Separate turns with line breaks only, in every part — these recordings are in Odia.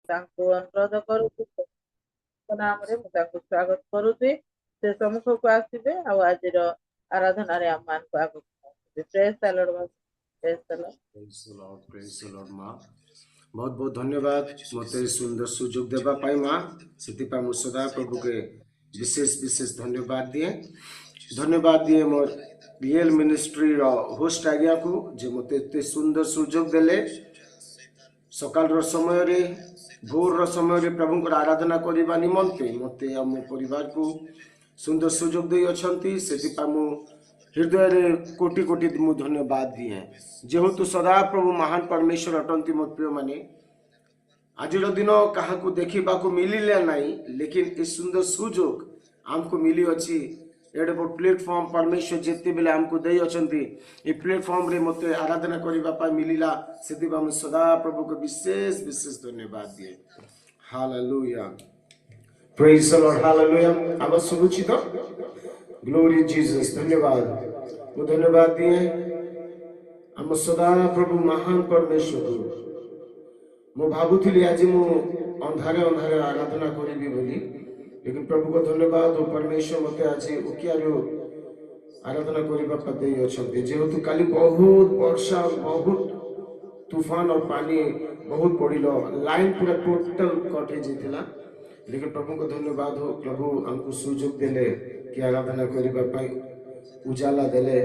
ତାଙ୍କୁ ଅନୁରୋଧ କରୁଛି, ନାମରେ ମୁଁ ତାଙ୍କୁ ସ୍ୱାଗତ କରୁଛି। ସେ ସମ୍ମୁଖକୁ ଆସିବେ ଆଉ ଆଜିର ଆରାଧନାରେ ଆମମାନଙ୍କୁ ଆଗକୁ ଆସିବେ। ପ୍ରେଜ୍ ଦ ଲର୍ଡ, ପ୍ରେଜ୍ ଦ ଲର୍ଡ।
ପ୍ରେଜ୍ ଦ ଲର୍ଡ, ପ୍ରେଜ୍ ଦ ଲର୍ଡ ମା। ବହୁତ ବହୁତ ଧନ୍ୟବାଦ ମୋତେ ସୁନ୍ଦର ସୁଯୋଗ ଦେବା ପାଇଁ ମା। ସେଥିପାଇଁ ମୁଁ ସଦା ପ୍ରଭୁକେ ବିଶେଷ ବିଶେଷ ଧନ୍ୟବାଦ ଦିଏ ମୋର ରିଏଲ ମିନିଷ୍ଟ୍ରିର ହୋଷ୍ଟ ଆଜ୍ଞାକୁ, ଯେ ମୋତେ ଏତେ ସୁନ୍ଦର ସୁଯୋଗ ଦେଲେ ସକାଳର ସମୟରେ, ଭୋରର ସମୟରେ ପ୍ରଭୁଙ୍କର ଆରାଧନା କରିବା ନିମନ୍ତେ ମୋତେ ଆଉ ମୋ ପରିବାରକୁ ସୁନ୍ଦର ସୁଯୋଗ ଦେଇଅଛନ୍ତି। ସେଥିପାଇଁ ମୁଁ ହୃଦୟରେ କୋଟି କୋଟି ମୁଁ ଧନ୍ୟବାଦ ଦିଏ। ଯେହେତୁ ସଦାପ୍ରଭୁ ମହାନ ପରମେଶ୍ୱର ଅଟନ୍ତି ମୋ ପ୍ରିୟମାନେ, ଆଜିର ଦିନ କାହାକୁ ଦେଖିବାକୁ ମିଳିଲା ନାହିଁ, ଲେକିନ ଏ ସୁନ୍ଦର ସୁଯୋଗ ଆମକୁ ମିଳିଅଛି। ଏଡ଼େ ବଡ଼ ପ୍ଲାଟଫର୍ମ ପରମେଶ୍ୱର ଯେତେବେଳେ ଆମକୁ ଦେଇଅଛନ୍ତି, ଏ ପ୍ଲାଟଫର୍ମରେ ମୋତେ ଆରାଧନା କରିବା ପାଇଁ ମିଳିଲା। ସେଥିପାଇଁ ମୁଁ ସଦାପ୍ରଭୁକୁ ବିଶେଷ ବିଶେଷ ଧନ୍ୟବାଦ ଦିଏ। ହାଲେଲୁୟା, ପ୍ରେଜ୍ ଦ ଲର୍ଡ, ହାଲେଲୁୟା। ଆବାଜ ଶୁଭୁଛି ତ? Glory Jesus. ଧନ୍ୟବାଦ, ମୁଁ ଧନ୍ୟବାଦ ଦିଏ ଆମ ସଦାପ୍ରଭୁ ମହାନ ପରମେଶ୍ୱରକୁ। ମୁଁ ଭାବୁଥିଲି ଆଜି ମୁଁ ଅନ୍ଧାରେ ଅନ୍ଧାରେ ଆରାଧନା କରିବି ବୋଲି, ଲେକିନ ପ୍ରଭୁଙ୍କ ଧନ୍ୟବାଦ ଓ ପରମେଶ୍ୱର ମୋତେ ଆଜି ଉକିଆରୁ ଆରାଧନା କରିବା ପାଇଁ ଦେଇଅଛନ୍ତି। ଯେହେତୁ କାଲି ବହୁତ ବର୍ଷା, ବହୁତ ତୁଫାନ ଆଉ ପାଣି ବହୁତ ପଡ଼ିଲ, ଲାଇନ୍ ପୁରା ଟୋଟାଲ କଟ୍ ହେଇଯାଇଥିଲା। ଲେକିନ ପ୍ରଭୁଙ୍କ ଧନ୍ୟବାଦ ହୋ, ପ୍ରଭୁ ଆମକୁ ସୁଯୋଗ ଦେଲେ କି ଆରାଧନା କରିବା ପାଇଁ, ଉଜାଲା ଦେଲେ,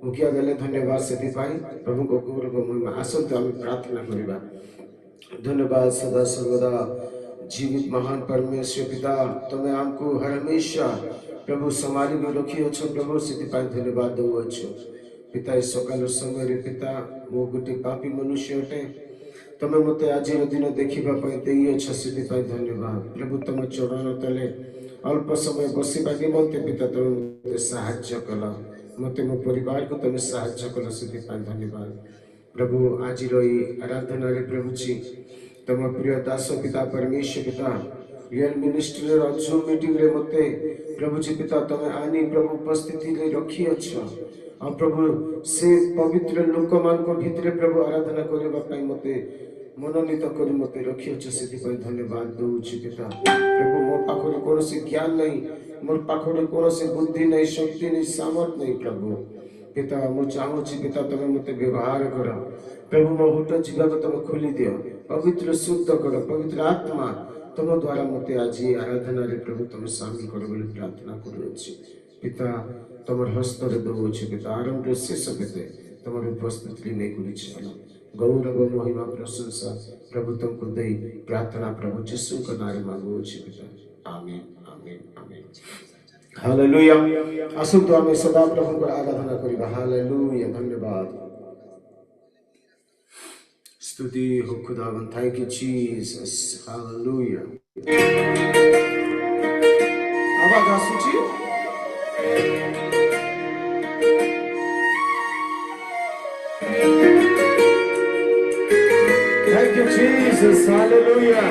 ଉକିଆ ଦେଲେ। ଧନ୍ୟବାଦ ସେଥିପାଇଁ ପ୍ରଭୁଙ୍କ ଗୌରବ ମହିମା। ଆସନ୍ତୁ ଆମେ ପ୍ରାର୍ଥନା କରିବା। धन्यवाद सदा सर्वदा जीवित महान परमेश्वर पिता, तुम आमको हर हमेशा प्रभु समारी में रखी अच्छो प्रभु, से धन्यवाद दौछ पिता। इस सकाल समय पिता मो गोटे पापी मनुष्य अटे, तुम मत आज दिन देखापी से धन्यवाद प्रभु। तुम चरण तले अल्प समय बसवा निमंते पिता तुम मत साहाय्य कल, मत मो परिवार को तुम साहाय्य कल, से धन्यवाद प्रभु। आज आराधना प्रभु जी तुम प्रिय दास पिता परमेश्वर पिता रियल मिनिस्ट्री जूम मीटिंग रे मते प्रभु जी पिता तुम आनी प्रभु उपस्थिति रे रखी अच्छा। और प्रभु से पवित्र लोक मान को भितरे प्रभु आराधना करबा पई मते मनोनीत कर मते रखी अच्छा, से धन्यवाद दउछि पिता। प्रभु मो पाखरे कोनोसी ज्ञान नहीं, मोर पाखरे कोनोसी बुद्धि नहीं, शक्ति नहीं, सामर्थ नहीं प्रभु पिता। मु चाहूछि पिता तुम मते व्यवहार कर प्रभु। मो होट जीवा को तुम खोली दियो, पवित्र शुद्ध कर, पवित्र आत्मा तुम द्वारा मते आज आराधना रे प्रभु तुम शामिल कर बोली प्रार्थना करूछि पिता। तुम हस्त रे दउछि पिता, आरंभ रे शेष पिते तुम उपस्थिति नहीं करिछि। गौरव महिमा प्रशंसा प्रभु तुमको दे प्रार्थना प्रभु यीशु के नाम में मांगुछि पिता। आमीन, आमीन, आमीन। हालेलुया। आसंतु आमे सदा प्रभु को आराधना करिबा। हालेलुया, धन्यवाद स्तुति हो खुदावन। Thank you Jesus, hallelujah. आवाज आसुची? Thank you Jesus, hallelujah.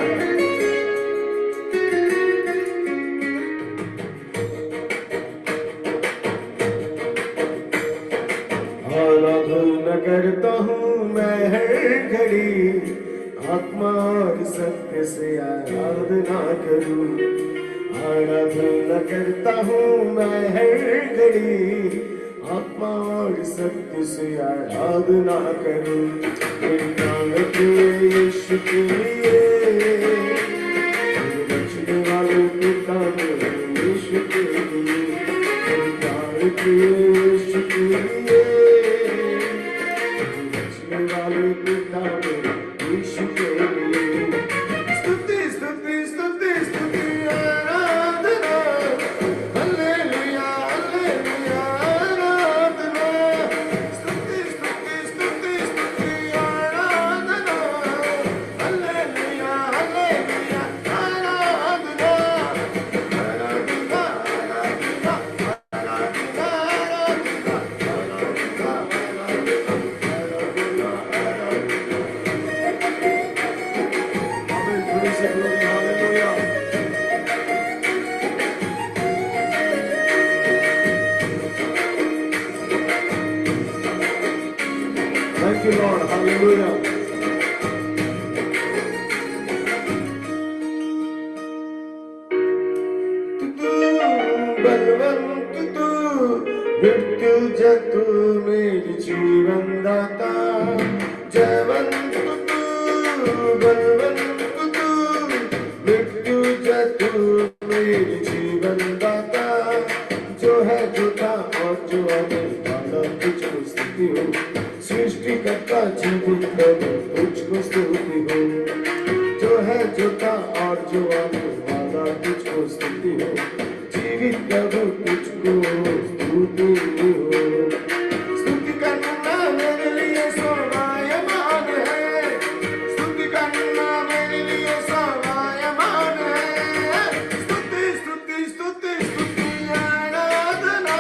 आराधना करता हूँ मैं हर घड़ी, आत्मा और सत्य से आराधना करूं। आराधना करता हूँ मैं हर घड़ी, आत्मा और सत्य से आराधना करूं। मेरी प्राण के यीशु के लिए, बचने वाले पिता मेरे यीशु के लिए, मेरी प्राण के यीशु के लिए, Thank you, Lord. Hallelujah. Balwant तू, मृत्यु जतु मेरी जीवन दाता। जयवंत तू, बलवंत तू, मृत्यु जतु मेरी जीवन दाता। जो है झूठा और जो अमर वाला तुझको स्तुति हो। सृष्टिकर्ता जीवित प्रभु तुझको स्तुति हो। जो है झूठा और जो अमर वाला तुझको स्तुति हो। जीवित प्रभु तुझको स्तुति हो। स्तुति करना मेरे लिए शोभायमान है। स्तुति करना मेरे लिए शोभायमान है। स्तुति स्तुति स्तुति स्तुति आराधना।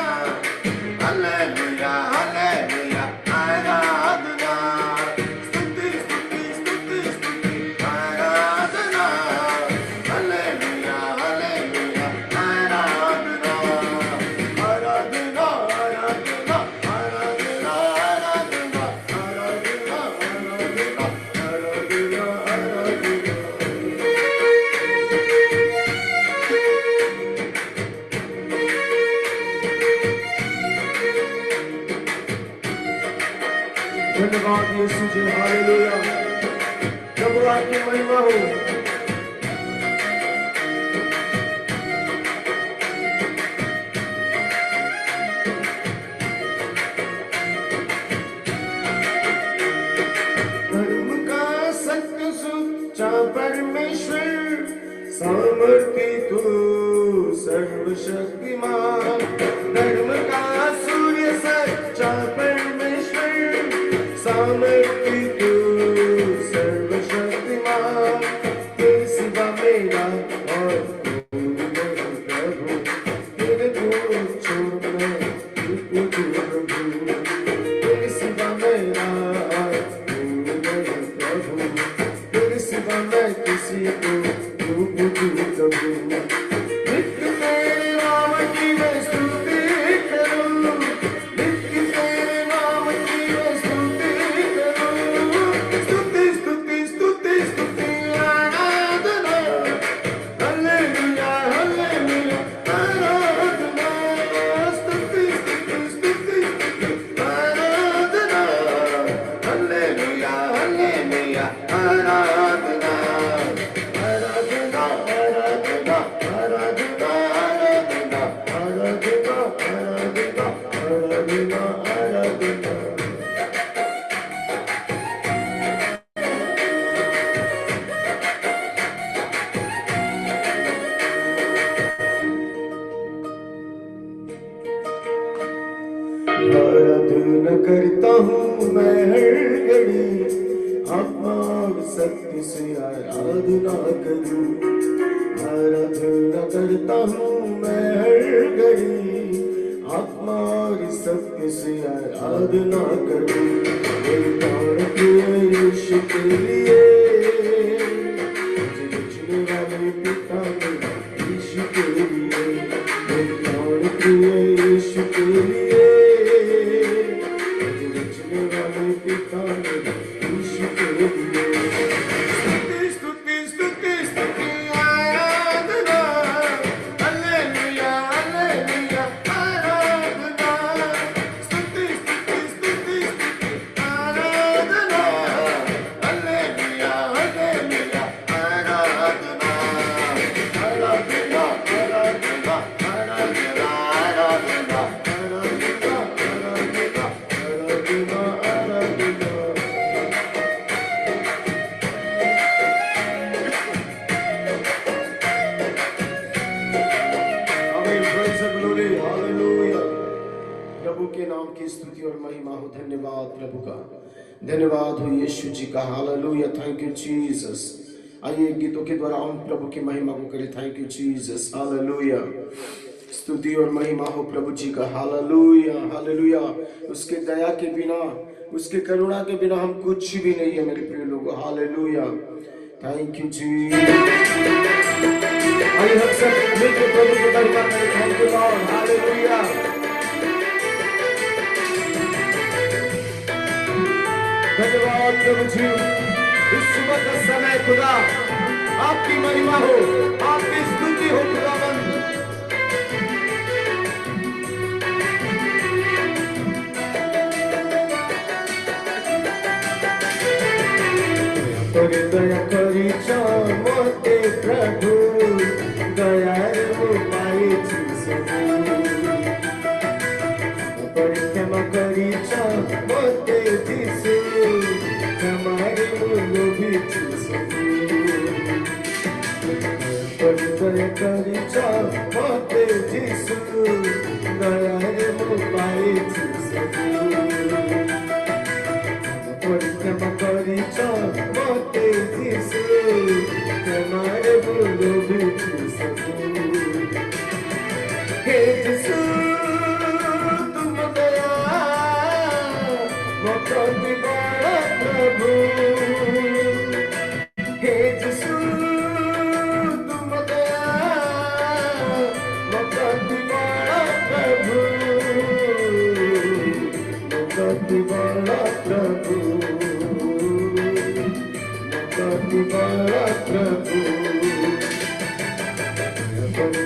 हालेलुया हालेलुया आराधना। स्तुति स्तुति स्तुति स्तुति आराधना। हालेलुया हालेलुया आराधना। आराधना आराधना आराधना आराधना आराधना आराधना आराधना। धन्यवाद यीशु जी, हालेलुया। प्रभु आपकी महिमा हो। धर्म का सत्य सुच्चा परमेश्वर, सामर्थी तू सर्वशक्तिमान। धर्म का सूर्य सच्चा परमेश्वर, सामर्थी तू सर्वशक्तिमान। तेरे सिवा मेरा और कोई नहीं प्रभु। तेरे को छोड़ना तुझको प्रभु। तेरे सिवा मेरा और कोई नहीं प्रभु। तेरे सिवा मैं किसी को क्यों प्रभु। नित्य तेरे नाम की मैं स्तुति करूं। नित्य तेरे नाम की मैं स्तुति करूं। स्तुति स्तुति स्तुति स्तुति आराधना। हालेलुया हालेलुया आराधना। स्तुति स्तुति स्तुति स्तुति आराधना। हालेलुया हालेलुया आराधना। आराधना आराधना आराधना आराधना आराधना आराधना आराधना आराधना। आराधना करता हूँ मैं हर घड़ी, आत्मा और सत्य से आराधना करूँ। आराधना करता हूँ मैं हर घड़ी, आत्मा और सत्य से आराधना करूँ। मेरे प्राण प्रिय यीशु के लिए, मुझे बचने वाले पिता मेरे यीशु के लिए। मेरे प्राण प्रिय यीशु के लिए, मुझे बचने वाले पिता मेरे यीशु के लिए। स्तुति स्तुति स्तुति स्तुति आराधना। हालेलुया हालेलुया आराधना। स्तुति स्तुति स्तुति स्तुति आराधना। हालेलुया हालेलुया आराधना। आराधना आराधना आराधना आराधना आराधना आराधना आराधना। आमीन, praise the glory, hallelujah। प्रभु के नाम की स्तुति और महिमा हो। धन्यवाद प्रभु का, धन्यवाद हो यीशु जी का। Hallelujah, thank you Jesus. आइए गीतों के द्वारा हम प्रभु की महिमा को करें। Thank you Jesus, hallelujah. स्तुति और महिमा हो प्रभु जी का। Hallelujah hallelujah. उसके दया के बिना, उसके करुणा के बिना हम कुछ भी नहीं है मेरे प्रिय लोगों। Hallelujah, thank you Jesus. आइए हम सब मिलकर प्रभु की महिमा करें। Thank you Lord, hallelujah. धन्यवाद प्रभु जी। इस सुबह का समय खुदा आपकी महिमा हो, आपकी स्तुति हो खुदावंद। मोते प्रभु दयार वो पाइछि सब परिक्रमा करिछ मोते दिसु हमारे लोभिछि सब परिक्रमा करिछ मोते दिसु दयार वो पाइछि सब परिक्रमा करिछ मोते दिसु हमारे लोभिछि सब हे दिसु तुम दया मोकति बड़ा प्रभु हे दिसु तुम दया मोकति बड़ा प्रभु मोकति बड़ा प्रभु मोकति बड़ा प्रभु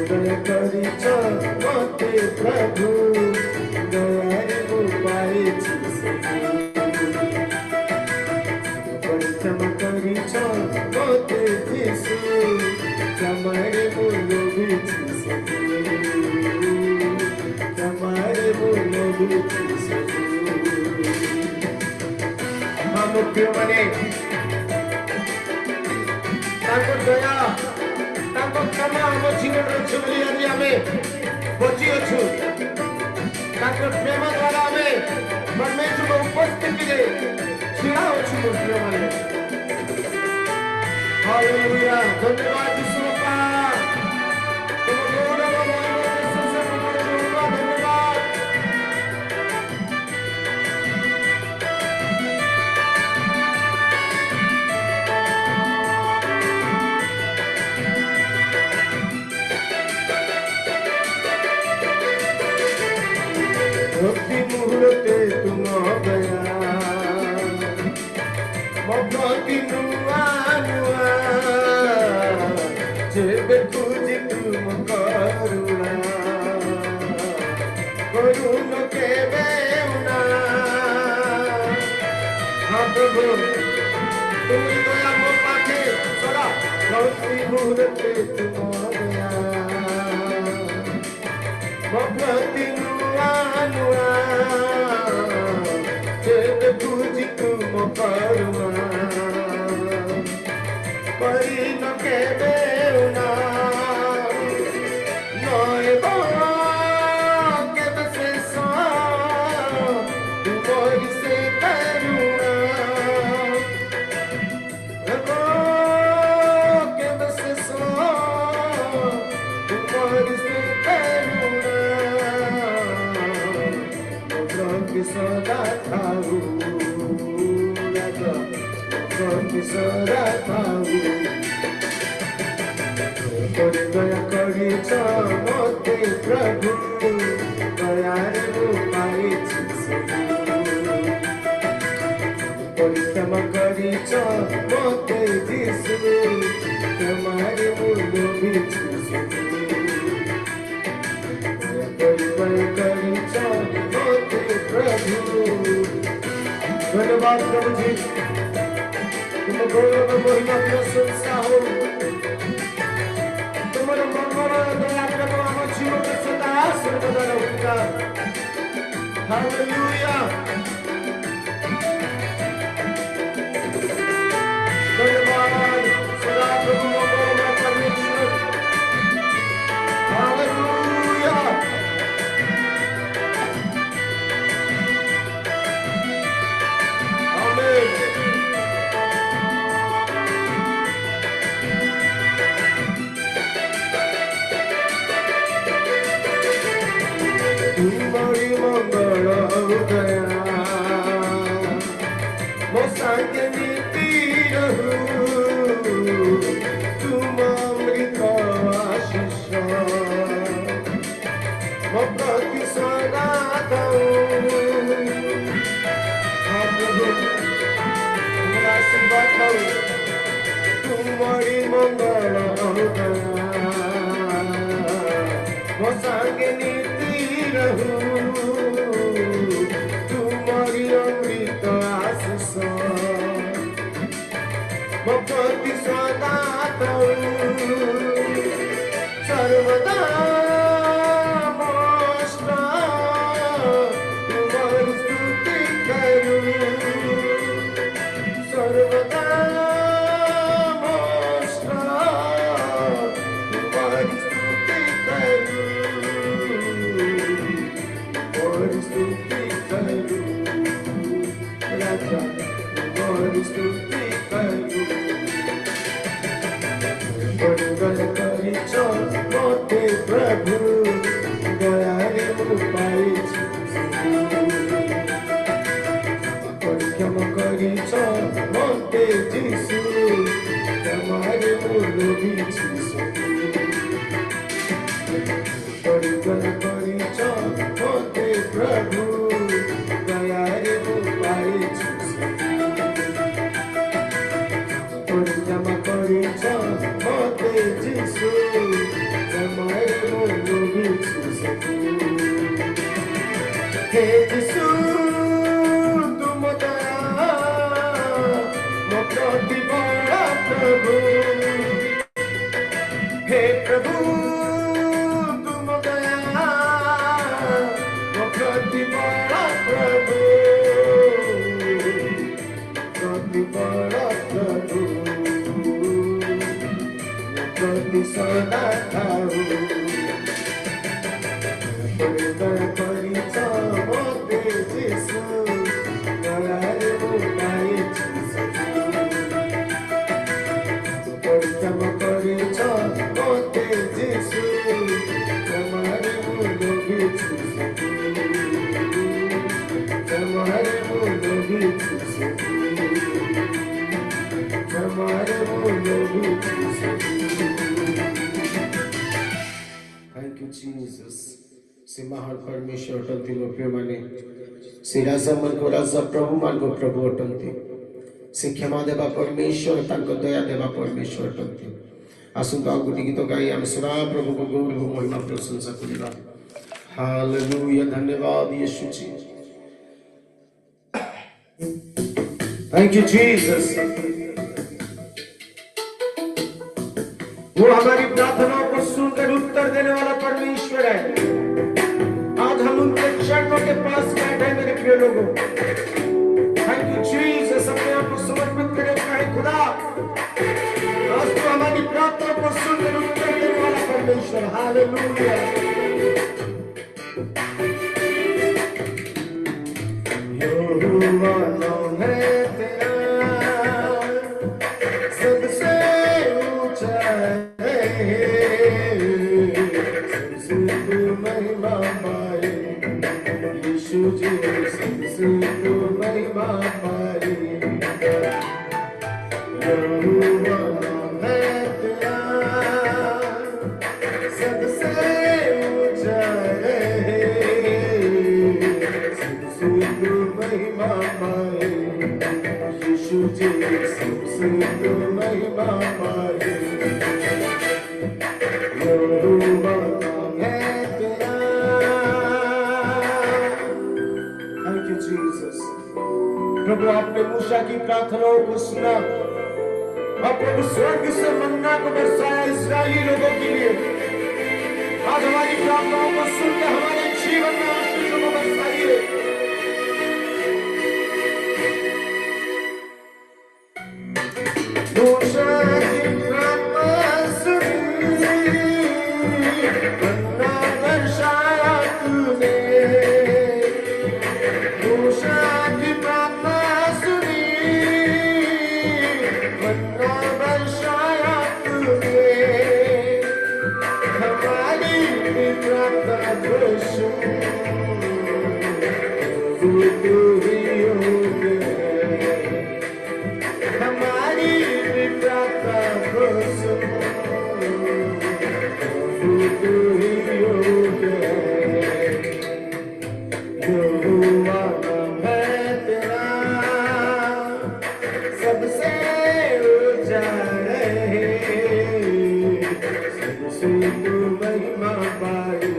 दया करिछ मोते प्रभु दयार वो पाइछि सब परिक्रमा करिछ मोते दिसु हमारे लोभिछि सब हमारे लोभिछि सब हम प्रियमने ताको दया ताको क्षमा हम जीवन अछि बोली आज आमे बची अछु ताको प्रेम द्वारा आमे परमेश्वर उपस्थिति रे छिड़ा अछु प्रिय माने हालेलुया धन्यवाद यीशु बाबा तुम गौरव महिमा से धन्यवाद भक्ति मुहूर्ते तुम गया मोकति नुआ नुआ जेबे तुझी तुम करुणा करुण केबे उना हाँ प्रभु तुम दया मो पाखे सदा भक्ति मुहूर्ते तुम गया मोकति नुआ नुआ जेबे तुझी तुम करुणा करी न केबे उना नय केबे शेष तुमरी से करुणा केबे शेष तुमरी से करुणा सदा थाऊ सदा थाऊ दया करिछ मोते प्रभु दयार वो पाइछि सब परिक्रमा करिछ मोते दिसु हमारे लोभिछि सब परिक्रमा करिछ मोते प्रभु धन्यवाद प्रभु जी तुम गौरव महिमा प्रशंसा हो तुम्हारे मंगल दया प्रेम हम जीवन सदा सर्वदा रहेगा हालेलुया धन्यवाद सदा प्रभु मंगल परमेश्वर हालेलुया आमीन तुम्हारी मंगल दया मो संगे नीति रहू तुम अमृत आशीष मो प्रति सदा दऊ प्रभु तुम्हारा आशीर्वाद दऊ तुम्हारी मंगल दया मो संगे नीति तुम्हारी अमृत आशीष ज्योति सदा तऊ सर्वदा मोष्ट तुम्हारी स्तुति करूं सर्वदा मोष्ट तुम्हारी स्तुति करूं तुम्हारी स्तुति करूं राजा तुम्हारी स्तुति करूं बड़गल करिछ मोते प्रभु दयारे पाइछ परिक्रम करिछ मोते जीशु तमारे लोभिछ बड़गल करिछ मोते प्रभु दयारे पाइछ परिक्रम करिछ मोते जीशु तमारे लोभिछ हे जीशु तुम दया मो प्रति बड़ा प्रभु हे प्रभु तुम दया मो प्रति बड़ा प्रभु प्रति बड़ा प्रभु प्रति सदा थाऊ परिदय करिछ मोते जीशु दयारे पाइछ परिक्रम करिछ मोते जीशु तमारे लोभिछ तमारे लोभिछ तमारे लोभिछ Thank you, Jesus. से महान परमेश्वर अटंती प्रिय माने से राजा मन को राजा प्रभु मान को प्रभु अटंती से क्षमा देवा परमेश्वर तांको दया देवा परमेश्वर अटंती आसंता गुटी गीत गाई हम सदा प्रभु को गौरव महिमा प्रशंसा करिबा हालेलुया धन्यवाद यीशु जी थैंक यू जीसस वो हमारी प्रार्थनाओं को सुनकर उत्तर देने वाला परमेश्वर है आज हम उनके चरणों के पास बैठे हैं मेरे प्रिय लोगों थैंक यू जीसस अपने आप को समर्पित करें कहे खुदा आज तो हमारी प्रार्थना को सुनकर उत्तर देने वाला परमेश्वर हालेलुया यहोवा नाम है तेरा सबसे ऊंचा महिमा पाए यीशु जी सबसे महिमा पाए यहोवा नाम है तेरा सबसे ऊंचा सबसे महिमा पाए यीशु जी सबसे महिमा पाए यहोवा प्रभु आपने मूसा की प्रार्थनाओं को सुना और प्रभु स्वर्ग से मन्ना को बरसाया इस्राएली लोगों के लिए आज हमारी प्रार्थनाओं को सुनकर हमारे जीवन में आशीषों को बरसाइए मूसा की प्रार्थना सुनी मन्ना बरसाया तूने मूसा की हमारी सबसे ऊंचा सबसे महिमा पाए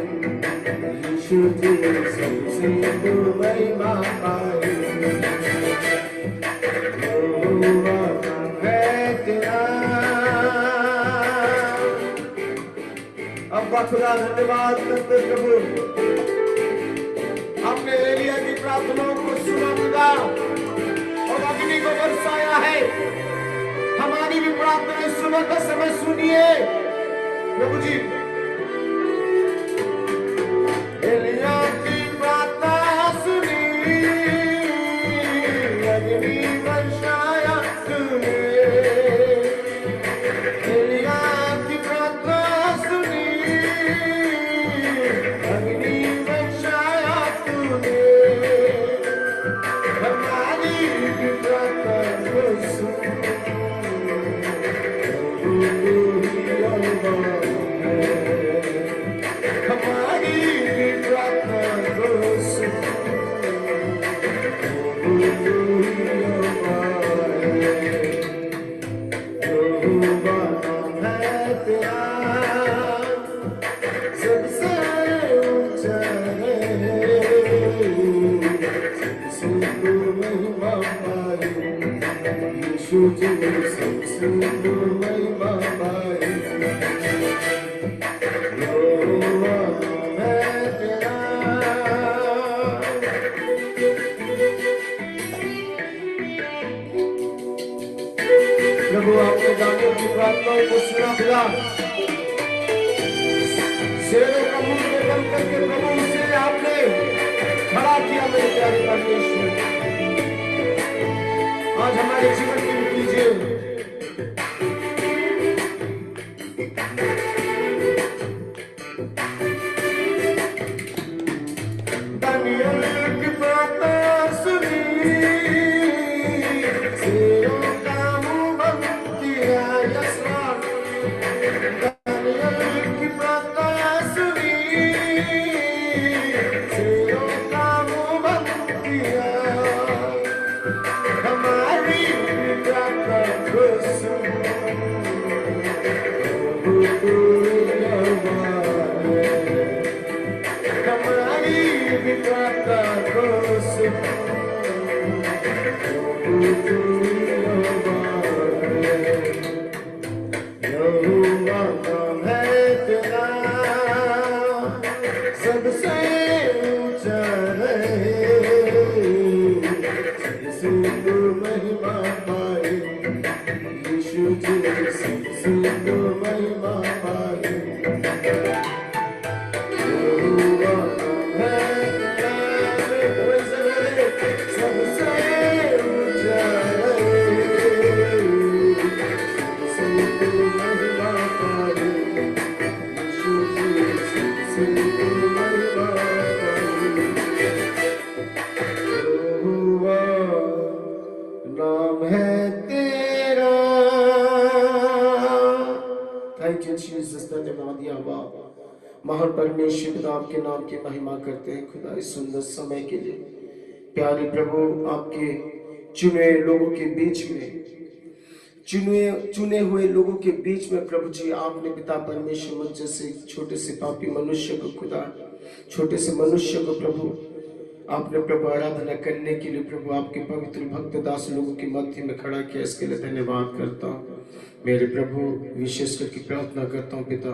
यीशु जी सबसे महिमा पाए यहोवा है तेरा आपका खुदा धन्यवाद करते प्रभु, आपने एलिया की प्रार्थनाओं को सुना खुदा और अग्नि को बरसाया है। हमारी भी प्रार्थना सुबह का समय सुनिए प्रभु जी। एलिया की प्रार्थना सुनी, अग्नि बरसाया तूने। एलिया की प्रार्थना सुनी, अग्नि बरसाया तूने। हमारी भी प्रार्थना को सुन, हमारी भी प्रार्थना को सुन। यहोवा है तेरा, सबसे ऊंचा है, सबसे महिमा पाए यीशु जी, सबसे महिमा पाए। यहोवा है तेरा, प्रभु आपने दानियों की प्रार्थनाओं को सुना खुदा। शेरों का मुंह में बंद करके प्रभु उसे आपने खड़ा किया मेरे प्यारे परमेश्वर। आज हमारे जीवन की भी कीजिए। दानियों की प्रार्थना सुनी, शेरों का मुंह बंद किया यशमान। दानियों की प्रार्थना सुनी, शेरों का मुंह बंद किया। हमारी प्रार्थना को सुन, हमारी भी प्रार्थना को सुन। यहोवा नाम है तेरा, सबसे ऊंचा है, सबसे महिमा पाए यीशु जी, सबसे महिमा पाए। यहोवा नाम है तेरा, सबसे ऊंचा है, सबसे महिमा पाए यीशु जी, सबसे महिमा पाए। यहोवा नाम है तेरा। थैंक यू जीसस, धन्यवाद यावा। महान परमेश्वर पिता, आपके नाम की महिमा करते हैं खुदा इस सुंदर समय के लिए। प्यारे प्रभु, आपके चुने लोगों के बीच में, चुने हुए लोगों के बीच में प्रभु जी, आपने पिता परमेश्वर मुझ जैसे छोटे से पापी मनुष्य को खुदा, छोटे से मनुष्य को प्रभु आपने प्रभु आराधना करने के लिए प्रभु आपके पवित्र भक्त दास लोगों के मध्य में खड़ा किया। इसके लिए धन्यवाद करता हूँ मेरे प्रभु। विशेष करके प्रार्थना करता हूँ पिता,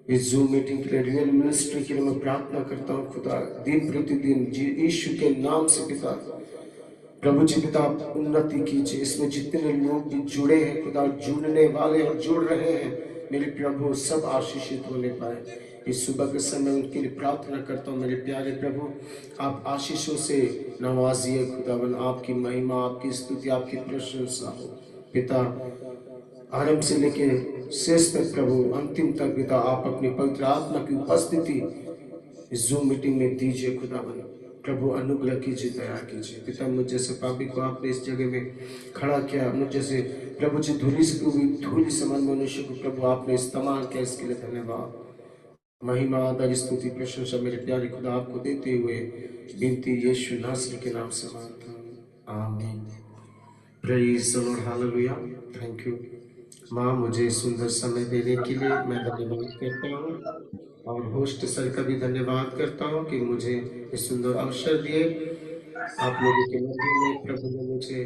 इस जूम मीटिंग के लिए, रियल मिनिस्ट्री के लिए मैं प्रार्थना करता हूँ खुदा। दिन प्रतिदिन यीशु के नाम से पिता प्रभु जी पिता आप उन्नति कीजिए। इसमें जितने लोग भी जुड़े हैं खुदा, जुड़ने वाले और जुड़ रहे हैं मेरे प्रभु, सब आशीषित होने पाए। इस सुबह के समय उनके लिए प्रार्थना करता हूँ मेरे प्यारे प्रभु, आप आशीषों से नवाजिए खुदावन। आपकी महिमा, आपकी स्तुति, आपकी प्रशंसा हो पिता, आरंभ से लेके शेष तक प्रभु, अंतिम तक पिता आप अपनी पवित्र आत्मा की उपस्थिति इस जूम मीटिंग में दीजिए खुदावन। प्रभु अनुग्रह कीजिए, दया कीजिए पिता। मुझ जैसे पापी को आपने इस जगह में खड़ा किया, मुझ जैसे प्रभु जी धूली समान मनुष्य को प्रभु आपने इस्तेमाल किया। इसके लिए धन्यवाद, महिमा, आदर, स्तुति, प्रशंसा मेरे प्यारे खुदा आपको देते हुए विनती यीशु नासरी के नाम से मांगता हूं, आमीन। Praise the Lord, hallelujah. Thank you माँ, मुझे सुंदर समय देने के लिए मैं धन्यवाद करता हूँ और होस्ट सर का भी धन्यवाद करता हूँ कि मुझे इस सुंदर अवसर दिए। आप लोगों के मध्य में प्रभु ने मुझे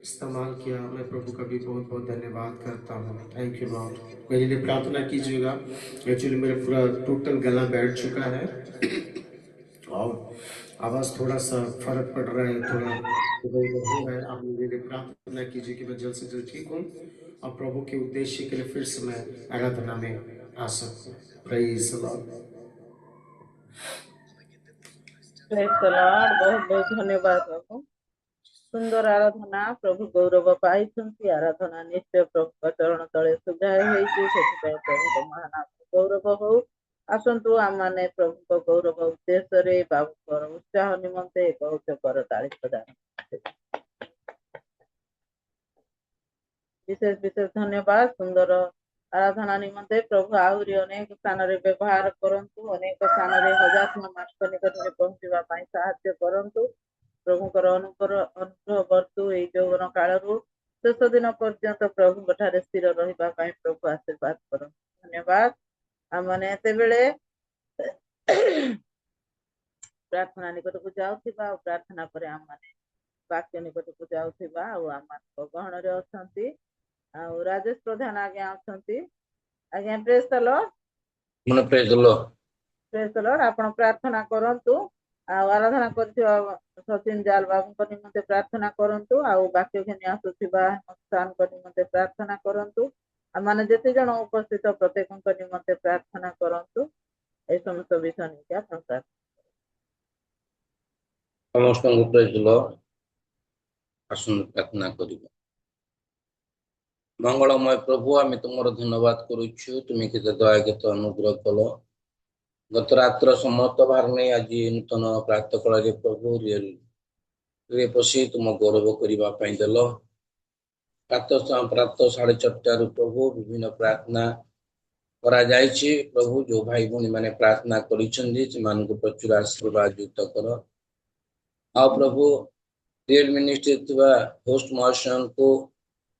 इस्तेमाल किया, मैं प्रभु का भी बहुत बहुत धन्यवाद करता हूँ। Thank you Lord. मेरे लिए प्रार्थना कीजिएगा। एक्चुअली मेरा पूरा टोटल गला बैठ चुका है और आवाज़ थोड़ा सा फर्क पड़ रहा है, थोड़ा इधर उधर हो रहा है। आप मेरे लिए प्रार्थना कीजिए कि मैं जल्द से जल्द ठीक हूँ और प्रभु के उद्देश्य के लिए फिर से मैं आराधना में आ सकूँ। Praise the Lord.
Praise the Lord. बहुत बहुत धन्यवाद बाबू। सुंदर आराधना प्रभु गौरव पाई। आराधना निश्चय प्रभु चरण तले सुधाय प्रभु महानाम गौरव हो। आसतु आम मैंने प्रभु गौरव उद्देश्य बाबू उत्साह निमंते एक उच्च करताली प्रदान। विशेष विशेष धन्यवाद। सुंदर आराधना निमंते प्रभु आहरी अनेक स्थान रे व्यवहार करंतु, अनेक स्थान रे हजात्म मास्क निकट में पहुंचवा पाई सहायता करंतु। प्रभुकर अनुग्रह बर्तु एई यौवन कालरू शेष दिन पर्यंत प्रभु ठारे स्थिर रहिबा पाई प्रभु आशीर्वाद करंतु। धन्यवाद। आमने एते बेले प्रार्थना निकट को जाउथिबा, प्रार्थना पर आम माने वाक्य निकट को जाउथिबा आ आम गहन रे अछंती। आ राजेश प्रधान आज्ञा अछंती। आज्ञा प्रेज द लॉर्ड।
मन praise the Lord.
Praise the Lord. आपण प्रार्थना करंतु आ आराधना करथिबा सचिन जाल बाबू को निमंते प्रार्थना करंतु आ वाक्य घेनी आसुथिबा स्थान को निमंते प्रार्थना करंतु। आ माने जेते जण उपस्थित प्रत्येक को निमंते प्रार्थना करंतु। ए समस्त विषय निके आपण
समस्त को प्रेज द लॉर्ड। आसन प्रार्थना करिबा। मंगलमय प्रभु, आम तुमर धन्यवाद करुछु। तुम केते दया केते अनुग्रह कलो। गत रात्र समस्त भार नहीं आज नूतन प्रातः काल प्रभु रे पशी तुम गौरव करबा पई देलो। प्रातः 4:30 प्रभु विभिन्न प्रार्थना करा जायछि। प्रभु जो भाई भौणी माने प्रार्थना करिसंदी सेमान को प्रचुर आशीर्वाद युक्त करो। आ प्रभु रियल मिनिस्ट्री थिबा होस्ट महाशयन को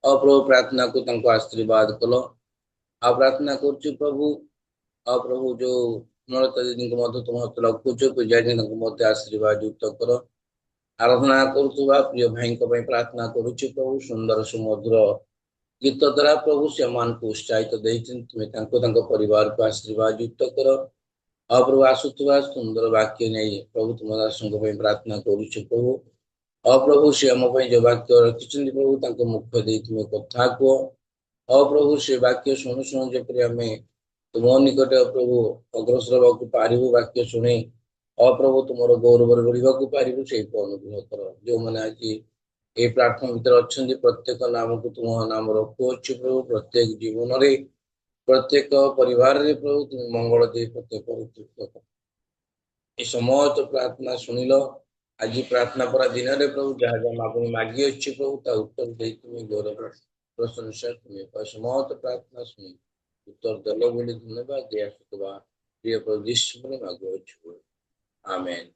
आ प्रभु प्रार्थना को तंको आशीर्वाद कलो। आ प्रार्थना करछु प्रभु। आ प्रभु जो नरता दीदी को मध्य तुम हत रखुछु पूजारी को मध्य आशीर्वाद युक्त करो। आराधना करुवा प्रिय भाई को प्रार्थना करुछु प्रभु। सुंदर सुमधुर गीत द्वारा प्रभु से मान को उत्साहित देइछन। तुम परिवार को आशीर्वाद युक्त करो। आ प्रभु आसुवा सुंदर वाक्य नहीं प्रभु तुम दासों प्रार्थना करुछु प्रभु। आ प्रभु से आम जो वाक्य रखिछन प्रभु तांको मुख दे तुम कथा को। आ प्रभु से वाक्य शुणु शुणु जेपरि आमे तुम निकट प्रभु अग्रसर होगा पारिबु वाक्य शुणे। आ प्रभु तुम गौरव बढ़ा पारिबु से अनुग्रह कर। जो मैंने आज ये प्रार्थना भीतर अच्छा प्रत्येक नाम को तुम नाम रखुअछु प्रभु। प्रत्येक जीवन रे प्रत्येक परिवार रे प्रभु तुम मंगल दे प्रत्येक ये समस्त प्रार्थना सुनिल। आज प्रार्थना पर दिन रे प्रभु जहाँ जहाँ मागुनी मागी अच्छी प्रभु ता उत्तर दे तुम्हें गौरव प्रशंसा तुम्हें समस्त प्रार्थना सुनी उत्तर दल बोली धन्यवाद दिया सुतवा प्रिय प्रभु यीशु में मागो अच्छी। आमेन।